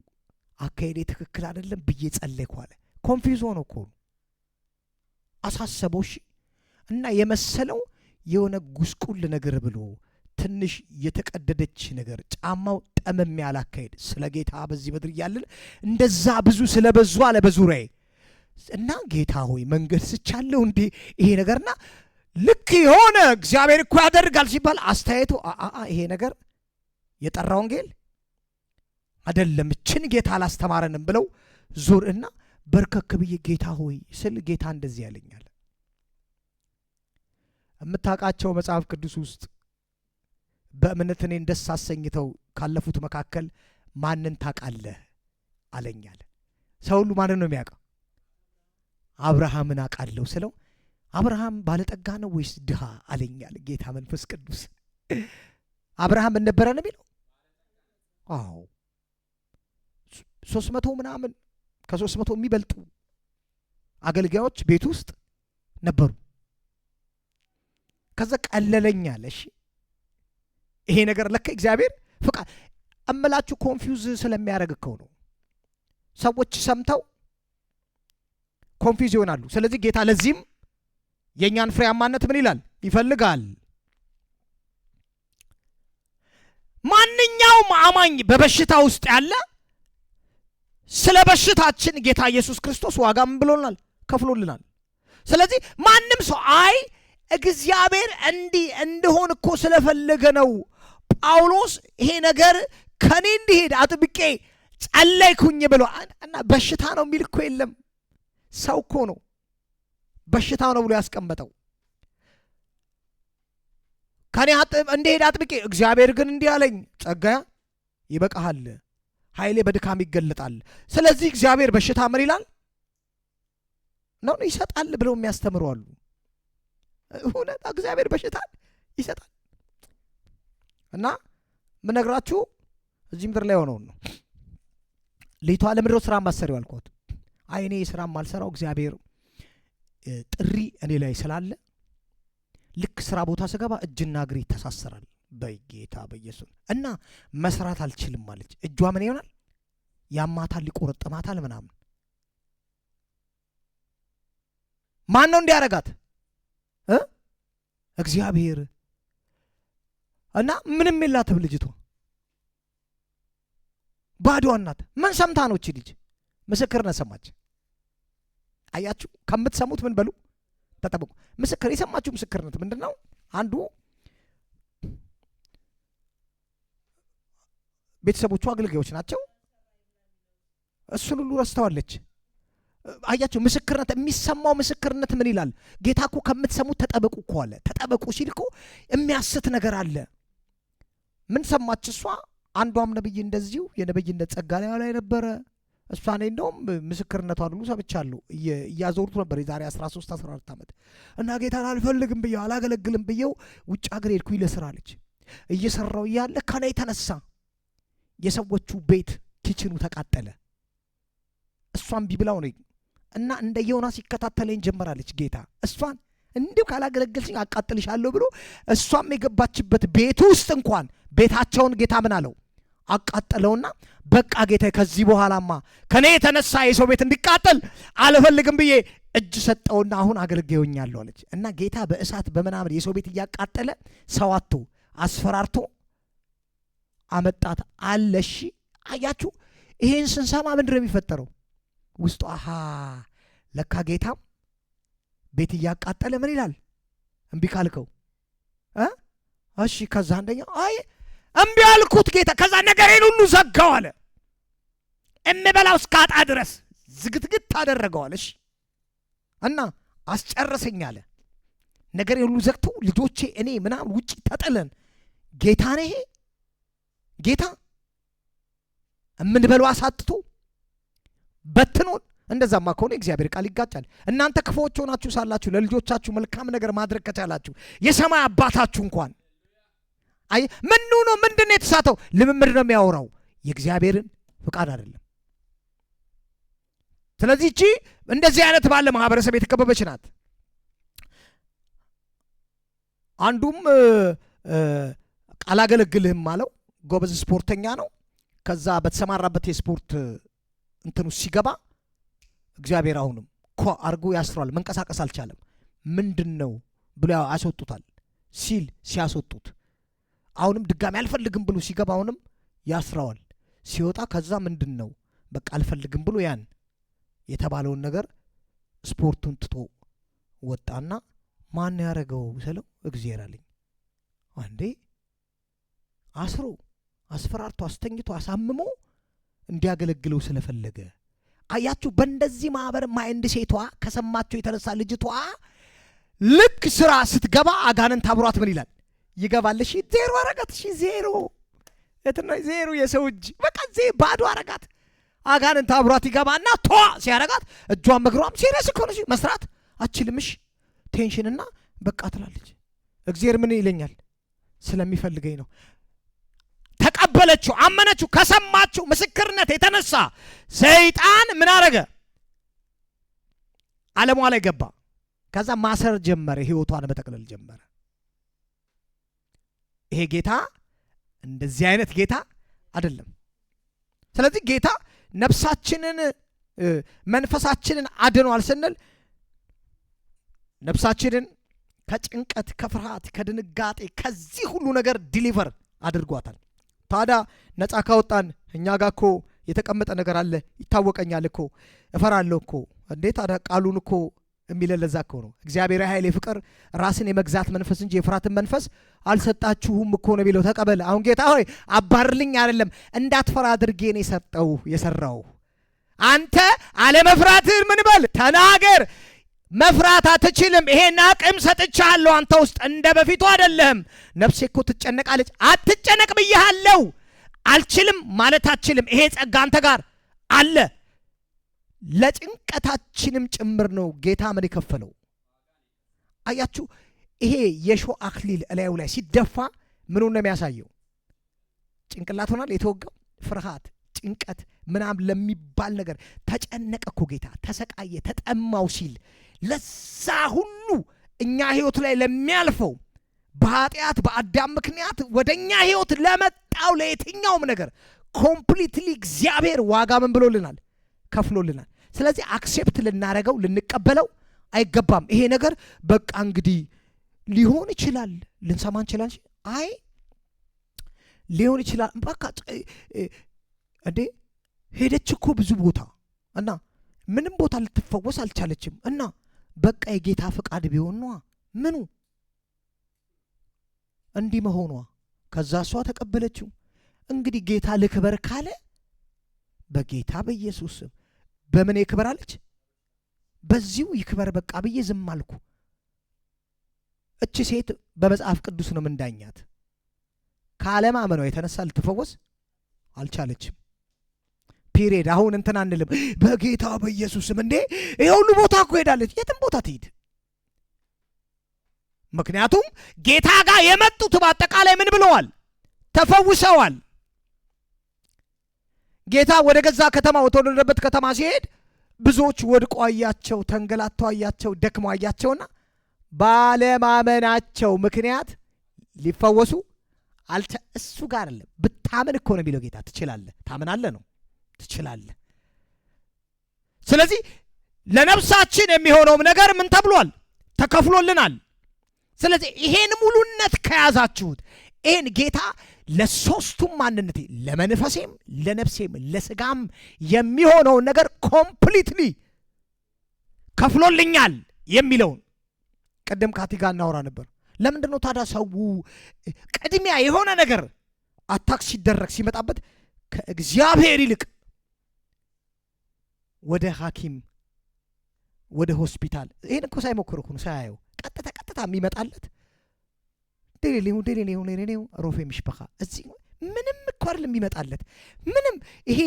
አካሄዴ ትክክል አይደለም ብዬ ጸለይኩ አለ። ኮንፊውዝ ሆኖ እኮ አሳሰበው። እሺ እና የመሰለው የሆነ ጉስቁል ነገር ብሎ ትንሽ የተቀደደች ነገር ጫማው ጠመም ያለ አካሄድ ስለ ጌታ በዚህ ምድር እያለን እንደዛ ብዙ ስለበዙ አለ በዙሪያዬ እና ጌታ ሆይ መንገድ ስቻለሁ እንዴ ይሄ ነገርና ልክ የሆነ እግዚአብሔር እኮ ያደርጋል ሲባል አስተያየቱ ይሄ ነገር የጠራ ወንጌል አይደለም፣ እችን ጌታ አላስተማረንም ብለው ዙር እና በርከክ ብዬ ጌታ ሆይ ስል ጌታ እንደዚህ ያለኛል። የምታውቃቸው መጽሐፍ ቅዱስ ውስጥ በእምነት እኔን ደስ አሰኝተው ካለፉት መካከል ማንን ታውቃለህ አለኛል። ሰው ሁሉ ማንን ነው የሚያውቀው? አብርሃምን አውቃለሁ ስለው አብርሃም ባለጠጋ ነው ወይስ ድሃ አለኛል ጌታ መንፈስ ቅዱስ። አብርሃም ምን ነበረ ነው የሚለው? አዎ 300 ምናምን ከ300 የሚበልጡ አገልጋዮች ቤት ውስጥ ነበሩ። ከዛ ቀለለኛል። እሺ ይሄ ነገር ለካ እግዚአብሔር ፍቃድ እምላችሁ ኮንፊውዝ ስለሚያደርግ እኮ ነው። ሰዎች ሰምተው ኮንፊውዝ ይሆናሉ። ስለዚህ ጌታ ለዚህም የእኛን ፍሬያማነት ምን ይላል? ይፈልጋል። ማንኛውም አማኝ በበሽታ ውስጥ ያለ ስለ በሽታችን ጌታ ኢየሱስ ክርስቶስ ዋጋ ምን ብሎናል? ከፍሎልናል። ስለዚህ ማንም ሰው አይ እግዚአብሔር እንዲህ እንደሆን እኮ ስለፈለገ ነው ጳውሎስ ይሄ ነገር ከኔ እንዲሄድ አጥብቄ ጸለይኩኝ ብሎ እና በሽታ ነው የሚል እኮ የለም። ሰው እኮ ነው በሽታ ነው ብሎ ያስቀመጠው። ከኔ እንዲሄድ አጥብቄ እግዚአብሔር ግን እንዲህ አለኝ፣ ጸጋያ ይበቃሃል፣ ኃይሌ በድካም ይገለጣል። ስለዚህ እግዚአብሔር በሽታ ምን ይላል ነው ይሰጣል ብለው የሚያስተምሩ አሉ። እውነት እግዚአብሔር በሽታ ይሰጣል። እና ምን ነግራችሁ እዚህ ምድር ላይ ሆነው ነው ልይቷ ለምድር ስራ ማሰሪው አልኳት። አይ እኔ ስራ ማልሰራው እግዚአብሔር ጥሪ እኔ ላይ ስላለ ልክ ስራ ቦታ ስገባ እጅና እግሬ ተሳሰራል በጌታ በኢየሱስ እና መስራት አልችልም ማለት እጇ ምን ይሆናል? ያማታል፣ ሊቆረጥማታል ምናምን። ማን ነው እንዲያረጋት? እግዚአብሔር። እና ምንም የላትም ልጅቷ፣ ባዶዋ ናት። ምን ሰምታ ነው እቺ ልጅ? ምስክርነት ሰማች። አያችሁ፣ ከምትሰሙት ምን በሉ ተጠብቁ። ምስክር የሰማችሁ ምስክርነት ምንድነው? አንዱ ቤተሰቦቹ አገልጋዮች ናቸው። እሱን ሁሉ ረስተዋለች። አያችሁ፣ ምስክርነት የሚሰማው ምስክርነት ምን ይላል? ጌታ እኮ ከምትሰሙት ተጠበቁ እኮ አለ። ተጠበቁ ሲል እኮ የሚያስት ነገር አለ። ምን ሰማች እሷ? አንዷም ነብይ እንደዚሁ የነብይነት ጸጋ ላይ ነበረ። እሷ እኔ እንደውም ምስክርነቷን ሁሉ ሰምቻለሁ። እያዞሩት ነበር የዛሬ 13-14 ዓመት እና ጌታን አልፈልግም ብየው አላገለግልም ብየው ውጭ ሀገር ሄድኩኝ ለስራ አለች። እየሰራው እያለ ከኔ የተነሳ የሰዎቹ ቤት ኪችኑ ተቃጠለ። እሷን ቢብላው ነው እና እንደ ዮናስ ይከታተለኝ ጀመራለች። ጌታ እሷን እንዲሁ ካላገለገልሽኝ አቃጥልሻለሁ ብሎ እሷም የገባችበት ቤት ውስጥ እንኳን ቤታቸውን ጌታ ምን አለው? አቃጠለውና በቃ ጌታ ከዚህ በኋላማ ከኔ የተነሳ የሰው ቤት እንዲቃጠል አልፈልግም ብዬ እጅ ሰጠውና አሁን አገልግሎኛለሁ አለች። እና ጌታ በእሳት በመናምን የሰው ቤት እያቃጠለ ሰዋቶ አስፈራርቶ አመጣት አለሽ። አያችሁ፣ ይሄን ስንሰማ ምንድነው የሚፈጠረው ውስጡ? አሃ ለካ ጌታም ቤት እያቃጠለ ምን ይላል? እምቢ ካልከው እሺ። ከዛ አንደኛው አይ እምቢ አልኩት ጌታ፣ ከዛ ነገሬን ሁሉ ዘጋው አለ። እምበላው እስካጣ ድረስ ዝግትግት ታደረገዋል። እሺ እና አስጨረሰኝ አለ። ነገሬን ሁሉ ዘግቶ ልጆቼ እኔ ምናምን ውጪ ተጠለን። ጌታ ነው ይሄ ጌታ እምንበላው አሳጥቶ በትኖን። እንደዛማ ከሆነ እግዚአብሔር ቃል ይጋጫል። እናንተ ክፉዎች ሆናችሁ ሳላችሁ ለልጆቻችሁ መልካም ነገር ማድረግ ከቻላችሁ የሰማይ አባታችሁ እንኳን አይ ምኑ ነው ምንድነው የተሳተው? ልምምድ ነው የሚያወራው፣ የእግዚአብሔርን ፍቃድ አይደለም። ስለዚህ እቺ እንደዚህ አይነት ባለ ማህበረሰብ የተከበበች ናት። አንዱም አላገለግልህም አለው። ጎበዝ ስፖርተኛ ነው። ከዛ በተሰማራበት የስፖርት እንትኑ ሲገባ እግዚአብሔር አሁንም ኮ አርጎ ያስሯል። መንቀሳቀስ አልቻለም። ምንድነው ብሎ ያስወጡታል። ሲያስወጡት አሁንም ድጋሚ አልፈልግም ብሎ ሲገባ አሁንም ያስራዋል። ሲወጣ ከዛ ምንድነው በቃ አልፈልግም ብሎ ያን የተባለውን ነገር ስፖርቱን ትቶ ወጣና ማን ያረጋው ስለው እግዚአብሔር አለኝ። አንዴ አስሮ አስፈራርቶ አስተኝቶ አሳምሞ እንዲያገለግለው ስለፈለገ። አያችሁ፣ በእንደዚህ ማህበር ማይንድ ሴቷ ከሰማቸው የተነሳ ልጅቷ ልክ ስራ ስትገባ አጋንንት አብሯት ምን ይላል? ይገባል። እሺ ዜሮ አረጋት። እሺ ዜሮ እትና ዜሮ የሰው እጅ በቃ ባዶ አረጋት። አጋንንት አብሯት ይገባና ቷ ሲያረጋት እጇም እግሯም ሲሪየስ እኮ ነው፣ መስራት አችልምሽ ቴንሽንና በቃ ትላለች። እግዚአብሔር ምን ይለኛል? ስለሚፈልገኝ ነው። ተቀበለችው፣ አመነችው። ከሰማችው ምስክርነት የተነሳ ሰይጣን ምን አረገ? ዓለሟ ላይ ገባ። ከዛ ማሰር ጀመረ፣ ህይወቷን መጠቅለል ጀመረ። ይሄ ጌታ እንደዚህ አይነት ጌታ አይደለም። ስለዚህ ጌታ ነፍሳችንን መንፈሳችንን አድኗል ስንል ነፍሳችንን ከጭንቀት፣ ከፍርሃት፣ ከድንጋጤ ከዚህ ሁሉ ነገር ዲሊቨር አድርጓታል። ታዲያ ነፃ ካወጣን እኛ ጋር እኮ የተቀመጠ ነገር አለ፣ ይታወቀኛል እኮ እፈራለሁ እኮ እንዴ። ታዲያ ቃሉን እኮ የሚለን ለዛ እኮ ነው። እግዚአብሔር ኃይል የፍቅር ራስን የመግዛት መንፈስ እንጂ የፍርሃትን መንፈስ አልሰጣችሁም እኮ ነው የሚለው። ተቀበል። አሁን ጌታ ሆይ አባርልኝ አይደለም፣ እንዳትፈራ አድርጌ ነው የሰራው። አንተ አለመፍራትህን ምን በል ተናገር። መፍራት አትችልም። ይሄን አቅም ሰጥቻለሁ አንተ ውስጥ፣ እንደ በፊቱ አይደለም። ነፍሴ እኮ ትጨነቃለች። አትጨነቅ ብያለሁ። አልችልም ማለት አትችልም። ይሄ ጸጋ አንተ ጋር አለ። ለጭንቀታችንም ጭምር ነው ጌታ ምን የከፈለው። አያችሁ፣ ይሄ የሾህ አክሊል እላዩ ላይ ሲደፋ ምኑን ነው የሚያሳየው? ጭንቅላት ሆናል የተወጋው። ፍርሃት፣ ጭንቀት ምናምን ለሚባል ነገር ተጨነቀ እኮ ጌታ፣ ተሰቃየ፣ ተጠማው ሲል ለዛ ሁሉ እኛ ህይወት ላይ ለሚያልፈው በኃጢአት በአዳም ምክንያት ወደኛ ህይወት ለመጣው ለየትኛውም ነገር ኮምፕሊትሊ እግዚአብሔር ዋጋ ምን ብሎልናል? ከፍሎልናል። ስለዚህ አክሴፕት ልናረገው ልንቀበለው አይገባም። ይሄ ነገር በቃ እንግዲህ ሊሆን ይችላል ልንሰማ እንችላለን። አይ ሊሆን ይችላል በቃ እንዴ ሄደች እኮ ብዙ ቦታ እና ምንም ቦታ ልትፈወስ አልቻለችም እና በቃ የጌታ ፈቃድ ቢሆን ነው ምኑ እንዲህ መሆኗ። ከዛ እሷ ተቀበለችው። እንግዲህ ጌታ ልክበር ካለ በጌታ በኢየሱስ ስም በምን ይክበር አለች? በዚሁ ይክበር በቃ ብዬ ዝም አልኩ። እቺ ሴት በመጽሐፍ ቅዱስ ነው ምንዳኛት። ካለማመኗ የተነሳ ልትፈወስ አልቻለችም። ፒሪየድ። አሁን እንትን አንልም በጌታ በኢየሱስ ስም እንዴ ይሄ ሁሉ ቦታ እኮ ሄዳለች። የትም ቦታ ትሄድ። ምክንያቱም ጌታ ጋር የመጡት በአጠቃላይ ምን ብለዋል? ተፈውሰዋል። ጌታ ወደ ገዛ ከተማ ወደተወለደበት ከተማ ሲሄድ ብዙዎች ወድቆ አያቸው፣ ተንገላተው አያቸው፣ ደክመው አያቸውና ባለማመናቸው ምክንያት ሊፈወሱ እሱ ጋር አይደለም። ብታምን እኮ ነው የሚለው ጌታ። ትችላለህ፣ ታምናለህ ነው፣ ትችላለህ። ስለዚህ ለነፍሳችን የሚሆነውም ነገር ምን ተብሏል? ተከፍሎልናል። ስለዚህ ይሄን ሙሉነት ከያዛችሁት ይሄን ጌታ ለሶስቱም ማንነቴ ለመንፈሴም ለነፍሴም ለስጋም የሚሆነውን ነገር ኮምፕሊትሊ ከፍሎልኛል የሚለውን ቀደም ካቲ ጋር እናወራ ነበር። ለምንድን ነው ታዲያ ሰው ቅድሚያ የሆነ ነገር አታክ ሲደረግ ሲመጣበት ከእግዚአብሔር ይልቅ ወደ ሐኪም ወደ ሆስፒታል ይሄን እኮ ሳይሞክር እኮ ነው ሳያየው ቀጥታ የሚመጣለት ዴሌኔው ሮፌ ምሽበኻ እዚህ ምንም እኮ አይደለም የሚመጣለት ምንም። ይሄ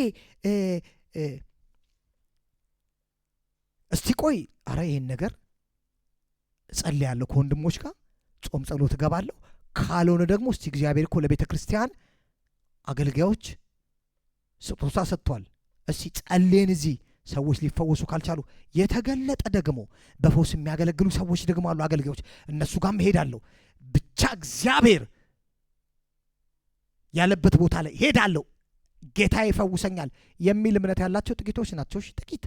እስቲ ቆይ አረ ይሄን ነገር ጸልያለሁ ከወንድሞች ጋር ጾም ጸሎት እገባለሁ ካልሆነ ደግሞ እስቲ እግዚአብሔር እኮ ለቤተ ክርስቲያን አገልጋዮች ስጦታ ሰጥቷል፣ እስቲ ጸልየን እዚህ ሰዎች ሊፈወሱ ካልቻሉ የተገለጠ ደግሞ በፈውስ የሚያገለግሉ ሰዎች ደግሞ አሉ አገልጋዮች፣ እነሱ ጋርም እሄዳለሁ። ብቻ እግዚአብሔር ያለበት ቦታ ላይ ሄዳለሁ ጌታ ይፈውሰኛል የሚል እምነት ያላቸው ጥቂቶች ናቸው። ጥቂት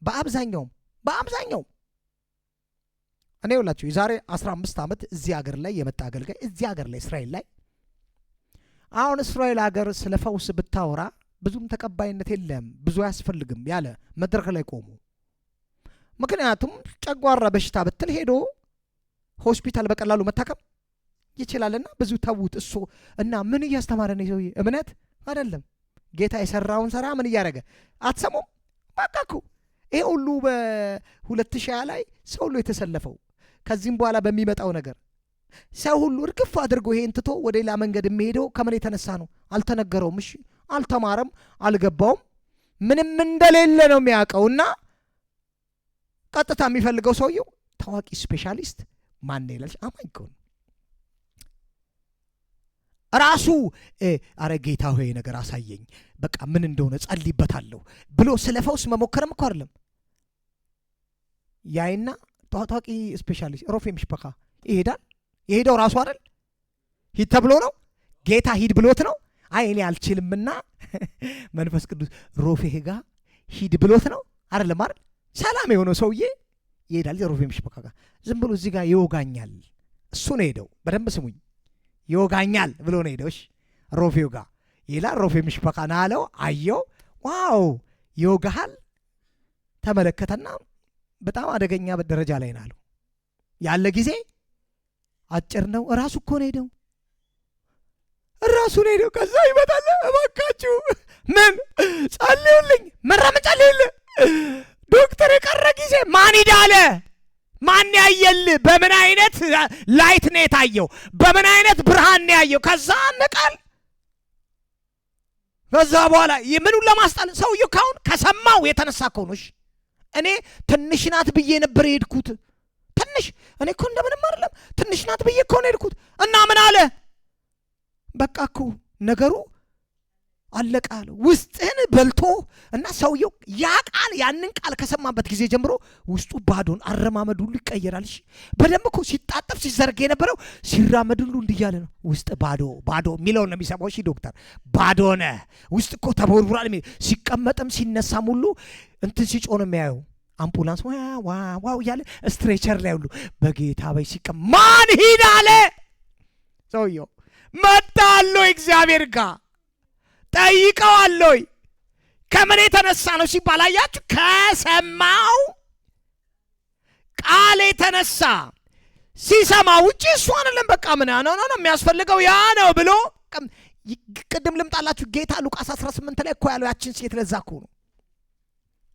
በአብዛኛው እኔ ሁላችሁ የዛሬ 15 ዓመት እዚህ ሀገር ላይ የመጣ አገልጋይ እዚህ ሀገር ላይ እስራኤል ላይ አሁን እስራኤል ሀገር ስለ ፈውስ ብታወራ ብዙም ተቀባይነት የለም ብዙ አያስፈልግም ያለ መድረክ ላይ ቆሙ። ምክንያቱም ጨጓራ በሽታ ብትል ሄዶ ሆስፒታል በቀላሉ መታከም ይችላልና ብዙ ተውት እሱ እና ምን እያስተማረ ነው ሰውዬ? እምነት አይደለም ጌታ የሰራውን ሰራ ምን እያደረገ አትሰሙም? በቃ እኮ ይሄ ሁሉ በ2020 ላይ ሰው ሁሉ የተሰለፈው ከዚህም በኋላ በሚመጣው ነገር ሰው ሁሉ እርግፍ አድርጎ ይሄን ትቶ ወደ ሌላ መንገድ የሚሄደው ከምን የተነሳ ነው? አልተነገረውም። እሺ አልተማረም፣ አልገባውም፣ ምንም እንደሌለ ነው የሚያውቀውና ቀጥታ የሚፈልገው ሰውየው ታዋቂ ስፔሻሊስት ማን ይላል? አማኝ እኮ ነው ራሱ። አረ ጌታ ሆይ ነገር አሳየኝ በቃ ምን እንደሆነ ጸልይበታለሁ ብሎ ስለ ፈውስ መሞከርም እኮ አይደለም። ያይና ታዋቂ ስፔሻሊስት ሮፌ ምሽበኻ ይሄዳል። የሄደው ራሱ አይደል? ሂድ ተብሎ ነው ጌታ ሂድ ብሎት ነው። አይ እኔ አልችልምና መንፈስ ቅዱስ ሮፌ ጋር ሂድ ብሎት ነው አይደለም አይደል? ሰላም የሆነው ሰውዬ ይሄዳል ሮፌ ምሽበኻ ጋር ዝም ብሎ እዚህ ጋር ይወጋኛል። እሱ ነው ሄደው፣ በደንብ ስሙኝ፣ ይወጋኛል ብሎ ነው ሄደው። እሺ ሮፌው ጋር ይላል። ሮፌ ምሽበካና አለው። አየው። ዋው ይወጋሃል። ተመለከተና በጣም አደገኛ ደረጃ ላይ ነው አለው። ያለ ጊዜ አጭር ነው። ራሱ እኮ ነው ሄደው ራሱ ነው ሄደው። ከዛ ይመጣል። እባካችሁ ምን ጸልዩልኝ፣ መራመድ ጸልዩልኝ ዶክተር የቀረ ጊዜ ማን ሂዳለ? ማን ያየል? በምን አይነት ላይት ነው የታየው? በምን አይነት ብርሃን ነው ያየው? ከዛ ነቃል። ከዛ በኋላ ምኑን ለማስጣል ሰውየው ካሁን ከሰማው የተነሳ እኮ ነው። እኔ ትንሽ ናት ብዬ ነበር የሄድኩት። ትንሽ እኔ እኮ እንደምንም አይደለም ትንሽ ናት ብዬ እኮ ነው የሄድኩት። እና ምን አለ? በቃ እኮ ነገሩ አለቀ አለ። ውስጥህን በልቶ እና ሰውየው ያ ቃል ያንን ቃል ከሰማበት ጊዜ ጀምሮ ውስጡ ባዶን አረማመድ ሁሉ ይቀየራል። እሺ በደንብ እኮ ሲጣጠፍ ሲዘርግ የነበረው ሲራመድ ሁሉ እንዲያለ ነው። ውስጥ ባዶ ባዶ የሚለውን ነው የሚሰማው። እሺ ዶክተር ባዶ ነህ፣ ውስጥ እኮ ተቦርቡራል። ሲቀመጥም ሲነሳም ሁሉ እንትን ሲጮህ ነው የሚያየው። አምቡላንስ ዋው እያለ ስትሬቸር ላይ ሁሉ በጌታ በይ ሲቀም ማን ሂድ አለ። ሰውየው መጣሎ እግዚአብሔር ጋር ጠይቀዋለሁ። ከምን የተነሳ ነው ሲባል አያችሁ፣ ከሰማው ቃል የተነሳ ሲሰማ ውጪ እሱ አይደለም በቃ ምን ነው የሚያስፈልገው ያ ነው ብሎ ቅድም ልምጣላችሁ። ጌታ ሉቃስ 18 ላይ እኮ ያለው ያችን ሴት ለዛ እኮ ነው።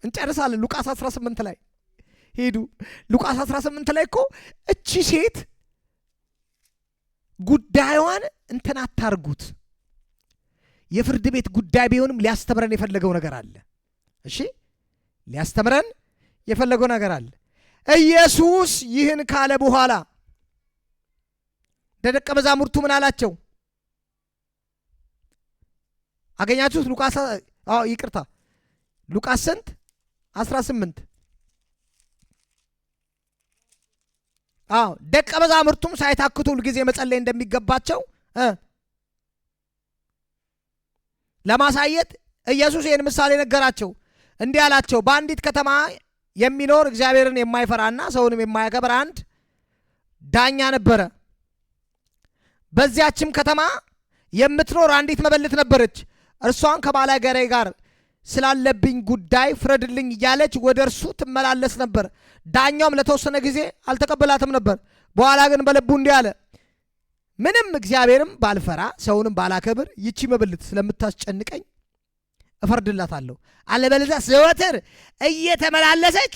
እንጨርሳለን። ሉቃስ 18 ላይ ሄዱ። ሉቃስ 18 ላይ እኮ እቺ ሴት ጉዳዩን እንትን አታርጉት። የፍርድ ቤት ጉዳይ ቢሆንም ሊያስተምረን የፈለገው ነገር አለ። እሺ ሊያስተምረን የፈለገው ነገር አለ። ኢየሱስ ይህን ካለ በኋላ ደቀ መዛሙርቱ ምን አላቸው? አገኛችሁት? ሉቃስ ይቅርታ ሉቃስ ስንት 18 ደቀ መዛሙርቱም ሳይታክቱ ሁልጊዜ መጸለይ እንደሚገባቸው ለማሳየት ኢየሱስ ይህን ምሳሌ ነገራቸው። እንዲህ አላቸው፣ በአንዲት ከተማ የሚኖር እግዚአብሔርን የማይፈራና ሰውንም የማያከብር አንድ ዳኛ ነበረ። በዚያችም ከተማ የምትኖር አንዲት መበለት ነበረች። እርሷን ከባላጋራዬ ጋር ስላለብኝ ጉዳይ ፍረድልኝ እያለች ወደ እርሱ ትመላለስ ነበር። ዳኛውም ለተወሰነ ጊዜ አልተቀበላትም ነበር። በኋላ ግን በልቡ እንዲህ አለ፣ ምንም እግዚአብሔርም ባልፈራ ሰውንም ባላከብር ይቺ መበለት ስለምታስጨንቀኝ እፈርድላታለሁ፣ አለበለዚያ ዘወትር እየተመላለሰች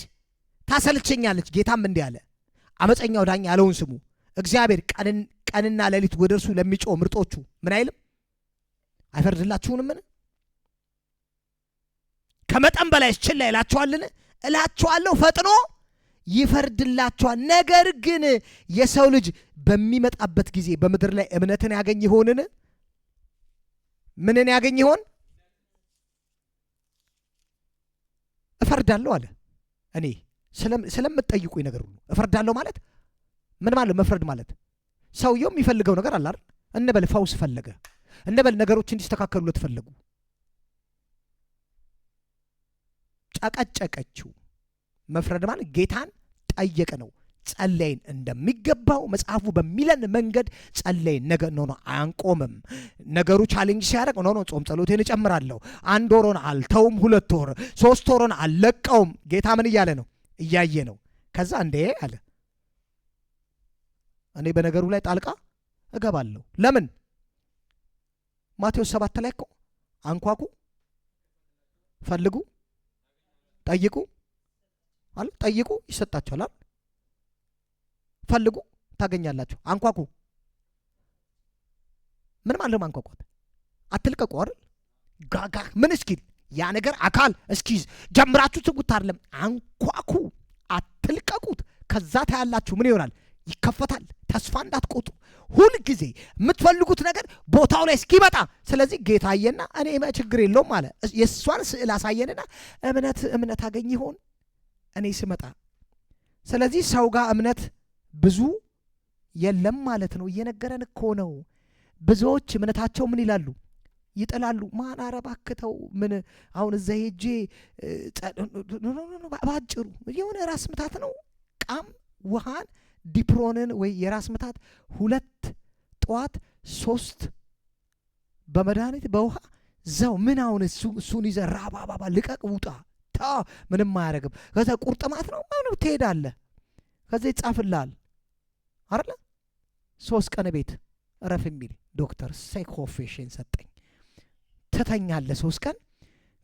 ታሰልቸኛለች። ጌታም እንዲህ አለ፣ አመፀኛው ዳኛ ያለውን ስሙ። እግዚአብሔር ቀንና ሌሊት ወደ እርሱ ለሚጮህ ምርጦቹ ምን አይልም? አይፈርድላችሁምን? ከመጠን በላይ ችላ ይላችኋልን? እላችኋለሁ ፈጥኖ ይፈርድላችኋል። ነገር ግን የሰው ልጅ በሚመጣበት ጊዜ በምድር ላይ እምነትን ያገኝ ይሆንን? ምንን ያገኝ ይሆን? እፈርዳለሁ አለ። እኔ ስለምትጠይቁኝ ነገር ሁሉ እፈርዳለሁ ማለት ምን ማለት? መፍረድ ማለት ሰውየው የሚፈልገው ነገር አለ አይደል? እንበል ፈውስ ፈለገ፣ እንበል ነገሮች እንዲስተካከሉለት ፈለጉ። ጨቀጨቀችው። መፍረድ ማለት ጌታን ጠየቀ ነው። ጸለይን እንደሚገባው መጽሐፉ በሚለን መንገድ ጸለይን። ነገ ኖ አንቆምም። ነገሩ ቻሌንጅ ሲያደርግ ኖ ጾም ጸሎቴን እጨምራለሁ። 1 ወር አልተውም፣ 2 ወር 3 ወር አልለቀውም። ጌታ ምን እያለ ነው? እያየ ነው። ከዛ እንዴ አለ፣ እኔ በነገሩ ላይ ጣልቃ እገባለሁ። ለምን? ማቴዎስ 7 ላይ እኮ አንኳኩ፣ ፈልጉ፣ ጠይቁ አለ። ጠይቁ ይሰጣችኋል፣ ፈልጉ ታገኛላችሁ፣ አንኳኩ። ምን ማለት ነው ማንኳኳት? አትልቀቁ አይደል? ጋጋ ምን እስኪል ያ ነገር አካል እስኪዝ ጀምራችሁ ትጉት አይደለም። አንኳኩ፣ አትልቀቁት። ከዛ ታያላችሁ ምን ይሆናል? ይከፈታል። ተስፋ እንዳትቆጡ። ሁል ጊዜ የምትፈልጉት ነገር ቦታው ላይ እስኪመጣ። ስለዚህ ጌታ አየና እኔ ችግር የለውም አለ። የእሷን ስዕል አሳየንና እምነት አገኝ ይሆን እኔ ስመጣ። ስለዚህ ሰው ጋር እምነት ብዙ የለም ማለት ነው። እየነገረን እኮ ነው። ብዙዎች እምነታቸው ምን ይላሉ? ይጥላሉ። ማን አረባክተው ምን አሁን እዛ ሄጄ ባጭሩ የሆነ ራስ ምታት ነው። ቃም ውሃን ዲፕሮንን ወይ የራስ ምታት 2 ጠዋት 3 በመድኃኒት በውሃ ዘው ምን አሁን እሱን ይዘህ ራባባባ ልቀቅ ውጣ ምንም አያደርግም። ከዛ ቁርጥማት ነው ምንም ትሄዳለህ። ከዛ ይጻፍልሃል አይደለ 3 ቀን ቤት እረፍ የሚል ዶክተር ሳይኮፌሽን ሰጠኝ። ትተኛለህ 3 ቀን።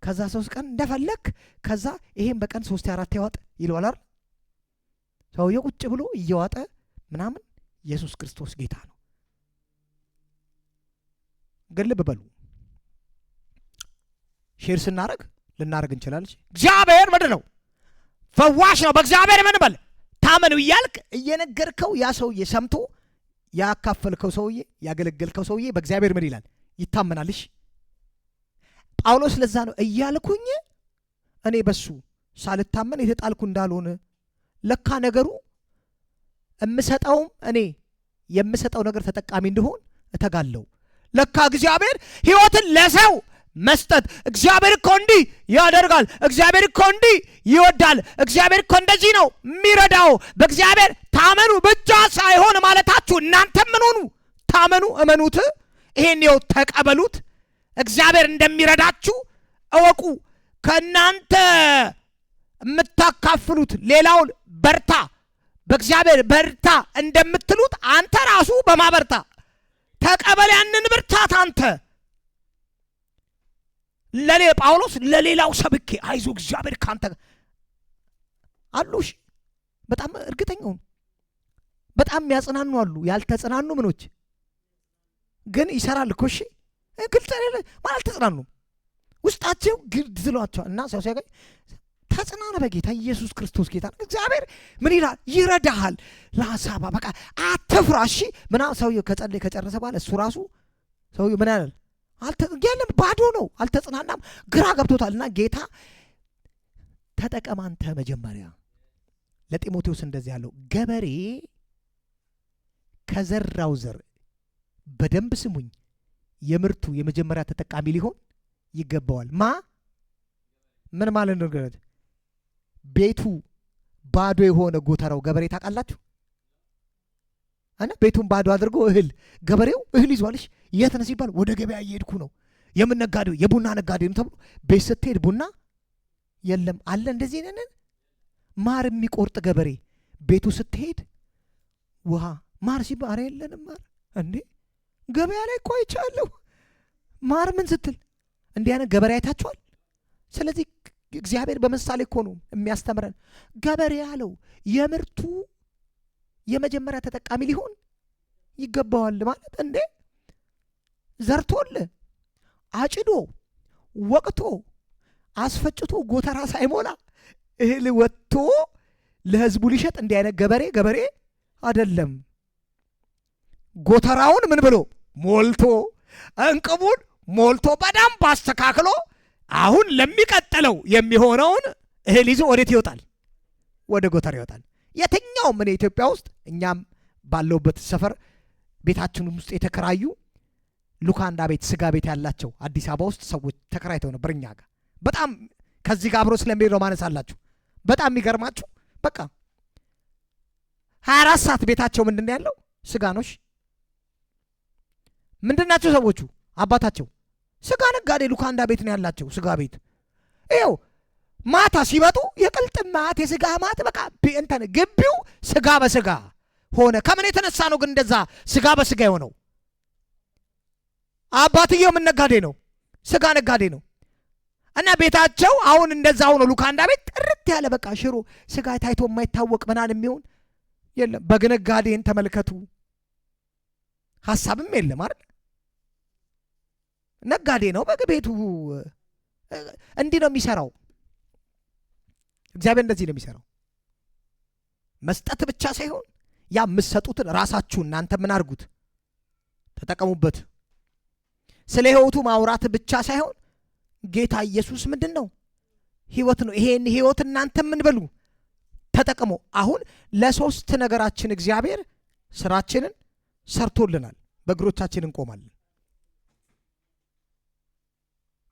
ከዛ 3 ቀን እንደፈለክ ከዛ ይሄን በቀን 3-4 ያዋጥ ይለዋል አይደል? ሰውየው ቁጭ ብሎ እየዋጠ ምናምን ኢየሱስ ክርስቶስ ጌታ ነው። ግልብ በሉ ሼር ስናረግ ልናረግ እንችላለን። እግዚአብሔር ምንድን ነው? ፈዋሽ ነው። በእግዚአብሔር ምን በል ታመኑ እያልክ እየነገርከው ያ ሰውዬ ሰምቶ ያካፈልከው ሰውዬ ያገለገልከው ሰውዬ በእግዚአብሔር ምን ይላል? ይታመናልሽ። ጳውሎስ ለዛ ነው እያልኩኝ እኔ በሱ ሳልታመን የተጣልኩ እንዳልሆነ ለካ ነገሩ እምሰጠውም እኔ የምሰጠው ነገር ተጠቃሚ እንደሆን እተጋለው። ለካ እግዚአብሔር ሕይወትን ለሰው መስጠት እግዚአብሔር እኮ እንዲህ ያደርጋል። እግዚአብሔር እኮ እንዲህ ይወዳል። እግዚአብሔር እኮ እንደዚህ ነው የሚረዳው። በእግዚአብሔር ታመኑ ብቻ ሳይሆን ማለታችሁ እናንተም ምን ሆኑ? ታመኑ፣ እመኑት፣ ይሄን ይኸው ተቀበሉት። እግዚአብሔር እንደሚረዳችሁ እወቁ። ከእናንተ የምታካፍሉት ሌላውን በርታ፣ በእግዚአብሔር በርታ እንደምትሉት አንተ ራሱ በማበርታ ተቀበል ያንን ብርታት አንተ። ጳውሎስ ለሌላው ሰብኬ አይዞ እግዚአብሔር ካንተ አሉሽ። በጣም እርግጠኛው በጣም የሚያጽናኑ አሉ። ያልተጽናኑ ምኖች ግን ይሰራል እኮ። እሺ ግልጽ ማለት አልተጽናኑም። ውስጣቸው ግድ ዝሏቸዋል። እና ሰው ሲያገኝ ተጽናነ በጌታ ኢየሱስ ክርስቶስ ጌታ። እግዚአብሔር ምን ይላል? ይረዳሃል። ለሐሳባ በቃ አትፍራ። እሺ ምናምን ሰውየው ከጸለይ ከጨረሰ በኋላ እሱ ራሱ ሰውየው ምን ያላል? የለም ባዶ ነው፣ አልተጽናናም፣ ግራ ገብቶታል። እና ጌታ ተጠቀም አንተ መጀመሪያ። ለጢሞቴዎስ እንደዚህ ያለው ገበሬ ከዘራው ዘር በደንብ ስሙኝ፣ የምርቱ የመጀመሪያ ተጠቃሚ ሊሆን ይገባዋል። ምን ማለት ነው? ቤቱ ባዶ የሆነ ጎተራው ገበሬ ታውቃላችሁ? እና ቤቱን ባዶ አድርጎ ገበሬው እህል ይዟልሽ። የት ነው ሲባል ወደ ገበያ እየሄድኩ ነው። የምን ነጋዴው? የቡና ነጋዴ ነው ተብሎ ቤት ስትሄድ ቡና የለም አለ። እንደዚህ ነን። ማር የሚቆርጥ ገበሬ ቤቱ ስትሄድ ውሃ ማር ሲባል አረ የለንም ማር። እንዴ ገበያ ላይ እኮ አይቻለሁ ማር ምን ስትል እንዲህ አይነት ገበሬ አይታችኋል? ስለዚህ እግዚአብሔር በምሳሌ እኮ ነው የሚያስተምረን። ገበሬ ያለው የምርቱ የመጀመሪያ ተጠቃሚ ሊሆን ይገባዋል ማለት እንዴ ዘርቶል አጭዶ ወቅቶ አስፈጭቶ ጎተራ ሳይሞላ እህል ወጥቶ ለህዝቡ ሊሸጥ እንዲህ አይነት ገበሬ አይደለም። ጎተራውን ምን ብሎ ሞልቶ እንቅቡን ሞልቶ በደንብ አስተካክሎ አሁን ለሚቀጥለው የሚሆነውን እህል ይዞ ወዴት ይወጣል? ወደ ጎተራ ይወጣል። የትኛውም እኔ ኢትዮጵያ ውስጥ እኛም ባለውበት ሰፈር ቤታችን ውስጥ የተከራዩ ሉካንዳ ቤት ስጋ ቤት ያላቸው አዲስ አበባ ውስጥ ሰዎች ተከራይተው ነበር እኛ ጋር። በጣም ከዚህ ጋር አብሮ ስለሚሄድ ነው ማነስ አላችሁ። በጣም የሚገርማችሁ በቃ 24 ሰዓት ቤታቸው ምንድን ነው ያለው? ስጋ ነው። ምንድናቸው ሰዎቹ? አባታቸው ስጋ ነጋዴ ሉካንዳ ቤት ነው ያላቸው ስጋ ቤት። ይኸው ማታ ሲመጡ የቅልጥማት የስጋ ማት በቃ እንትን ግቢው ስጋ በስጋ ሆነ። ከምን የተነሳ ነው ግን እንደዛ ስጋ በስጋ የሆነው? አባትየው ምን ነጋዴ ነው? ስጋ ነጋዴ ነው። እና ቤታቸው አሁን እንደዛ ሆኖ ሉካንዳ ቤት ጥርት ያለ በቃ ሽሮ ስጋ ታይቶ የማይታወቅ ምናምን የሚሆን የለም። በግ ነጋዴን ተመልከቱ። ሀሳብም የለም አይደል? ነጋዴ ነው በግ ቤቱ። እንዲህ ነው የሚሰራው። እግዚአብሔር እንደዚህ ነው የሚሰራው። መስጠት ብቻ ሳይሆን ያ የምትሰጡትን ራሳችሁ እናንተ ምን አድርጉት? ተጠቀሙበት። ስለ ሕይወቱ ማውራት ብቻ ሳይሆን ጌታ ኢየሱስ ምንድን ነው? ሕይወት ነው። ይሄን ሕይወት እናንተ ምን በሉ? ተጠቅሞ። አሁን ለ3 ነገራችን እግዚአብሔር ስራችንን ሰርቶልናል። በእግሮቻችን እንቆማለን።